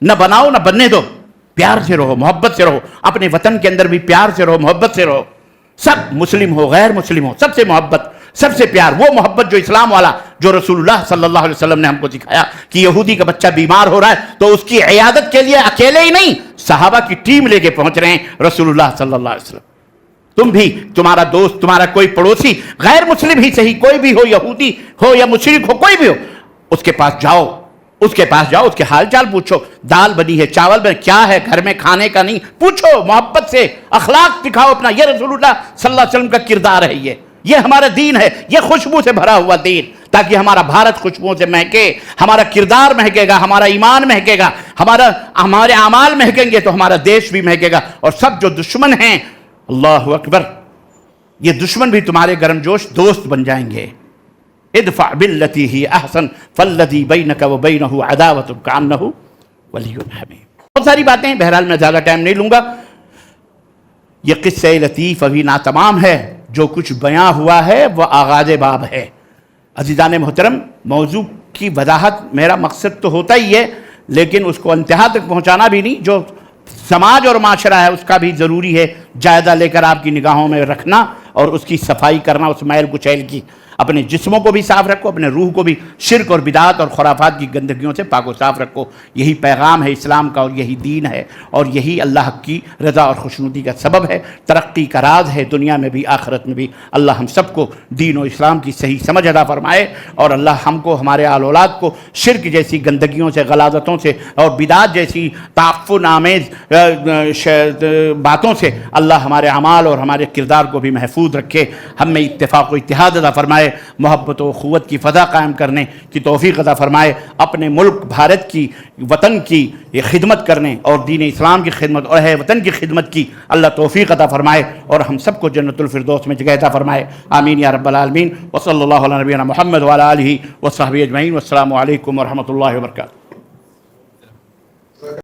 نہ بناؤ نہ بننے دو. پیار سے رہو، محبت سے رہو. اپنے وطن کے اندر بھی پیار سے رہو، محبت سے رہو. سب مسلم ہو غیر مسلم ہو، سب سے محبت، سب سے پیار. وہ محبت جو اسلام والا، جو رسول اللہ صلی اللہ علیہ وسلم نے ہم کو سکھایا کہ یہودی کا بچہ بیمار ہو رہا ہے تو اس کی عیادت کے لیے اکیلے ہی نہیں، صحابہ کی ٹیم لے کے پہنچ رہے ہیں رسول اللہ صلی اللہ علیہ وسلم. تم بھی، تمہارا دوست، تمہارا کوئی پڑوسی، غیر مسلم ہی صحیح، کوئی بھی ہو، یہودی ہو یا مشرک ہو، کوئی بھی ہو، اس کے پاس جاؤ، اس کے پاس جاؤ، اس کے حال چال پوچھو. دال بنی ہے، چاول بنے، کیا ہے گھر میں کھانے کا، نہیں پوچھو. محبت سے اخلاق دکھاؤ اپنا. یہ رسول اللہ صلی اللہ علیہ وسلم کا کردار ہے. یہ ہمارا دین ہے، یہ خوشبو سے بھرا ہوا دین، تاکہ ہمارا بھارت خوشبو سے مہکے. ہمارا کردار مہکے گا، ہمارا ایمان مہکے گا، ہمارے اعمال مہکیں گے تو ہمارا دیش بھی مہکے گا. اور سب جو دشمن ہیں، اللہ اکبر، یہ دشمن بھی تمہارے گرم جوش دوست بن جائیں گے. ادفع باللتی ہی احسن فالذی بینک وبینہ عداوۃ کأنہ ولی حمیم. بہت ساری باتیں، بہرحال میں زیادہ ٹائم نہیں لوں گا. یہ قصہ لطیف ابھی ناتمام ہے. جو کچھ بیاں ہوا ہے وہ آغاز باب ہے. عزیزان محترم، موضوع کی وضاحت میرا مقصد تو ہوتا ہی ہے، لیکن اس کو انتہا تک پہنچانا بھی نہیں. جو سماج اور معاشرہ ہے اس کا بھی ضروری ہے جائزہ لے کر آپ کی نگاہوں میں رکھنا اور اس کی صفائی کرنا. اس میل کچیل کی اپنے جسموں کو بھی صاف رکھو، اپنے روح کو بھی شرک اور بدعات اور خرافات کی گندگیوں سے پاک و صاف رکھو. یہی پیغام ہے اسلام کا اور یہی دین ہے اور یہی اللہ کی رضا اور خوشنودی کا سبب ہے، ترقی کا راز ہے دنیا میں بھی آخرت میں بھی. اللہ ہم سب کو دین و اسلام کی صحیح سمجھ عطا فرمائے اور اللہ ہم کو، ہمارے آل اولاد کو شرک جیسی گندگیوں سے، غلاظتوں سے اور بدعات جیسی تعفن آمیز باتوں سے اللہ ہمارے اعمال اور ہمارے کردار کو بھی محفوظ رکھے. ہم میں اتفاق و اتحاد عطا فرمائے، محبت و اخوت کی فضا قائم کرنے کی توفیق عطا فرمائے. اپنے ملک بھارت کی، وطن کی خدمت کرنے اور دین اسلام کی خدمت اور اہل وطن کی خدمت کی اللہ توفیق عطا فرمائے اور ہم سب کو جنت الفردوس میں جگہ عطا فرمائے. آمین یا رب العالمین. وصلی اللہ علی نبینا محمد وعلی آلہ وصحبہ اجمعین. والسلام علیکم ورحمۃ اللہ وبرکاتہ.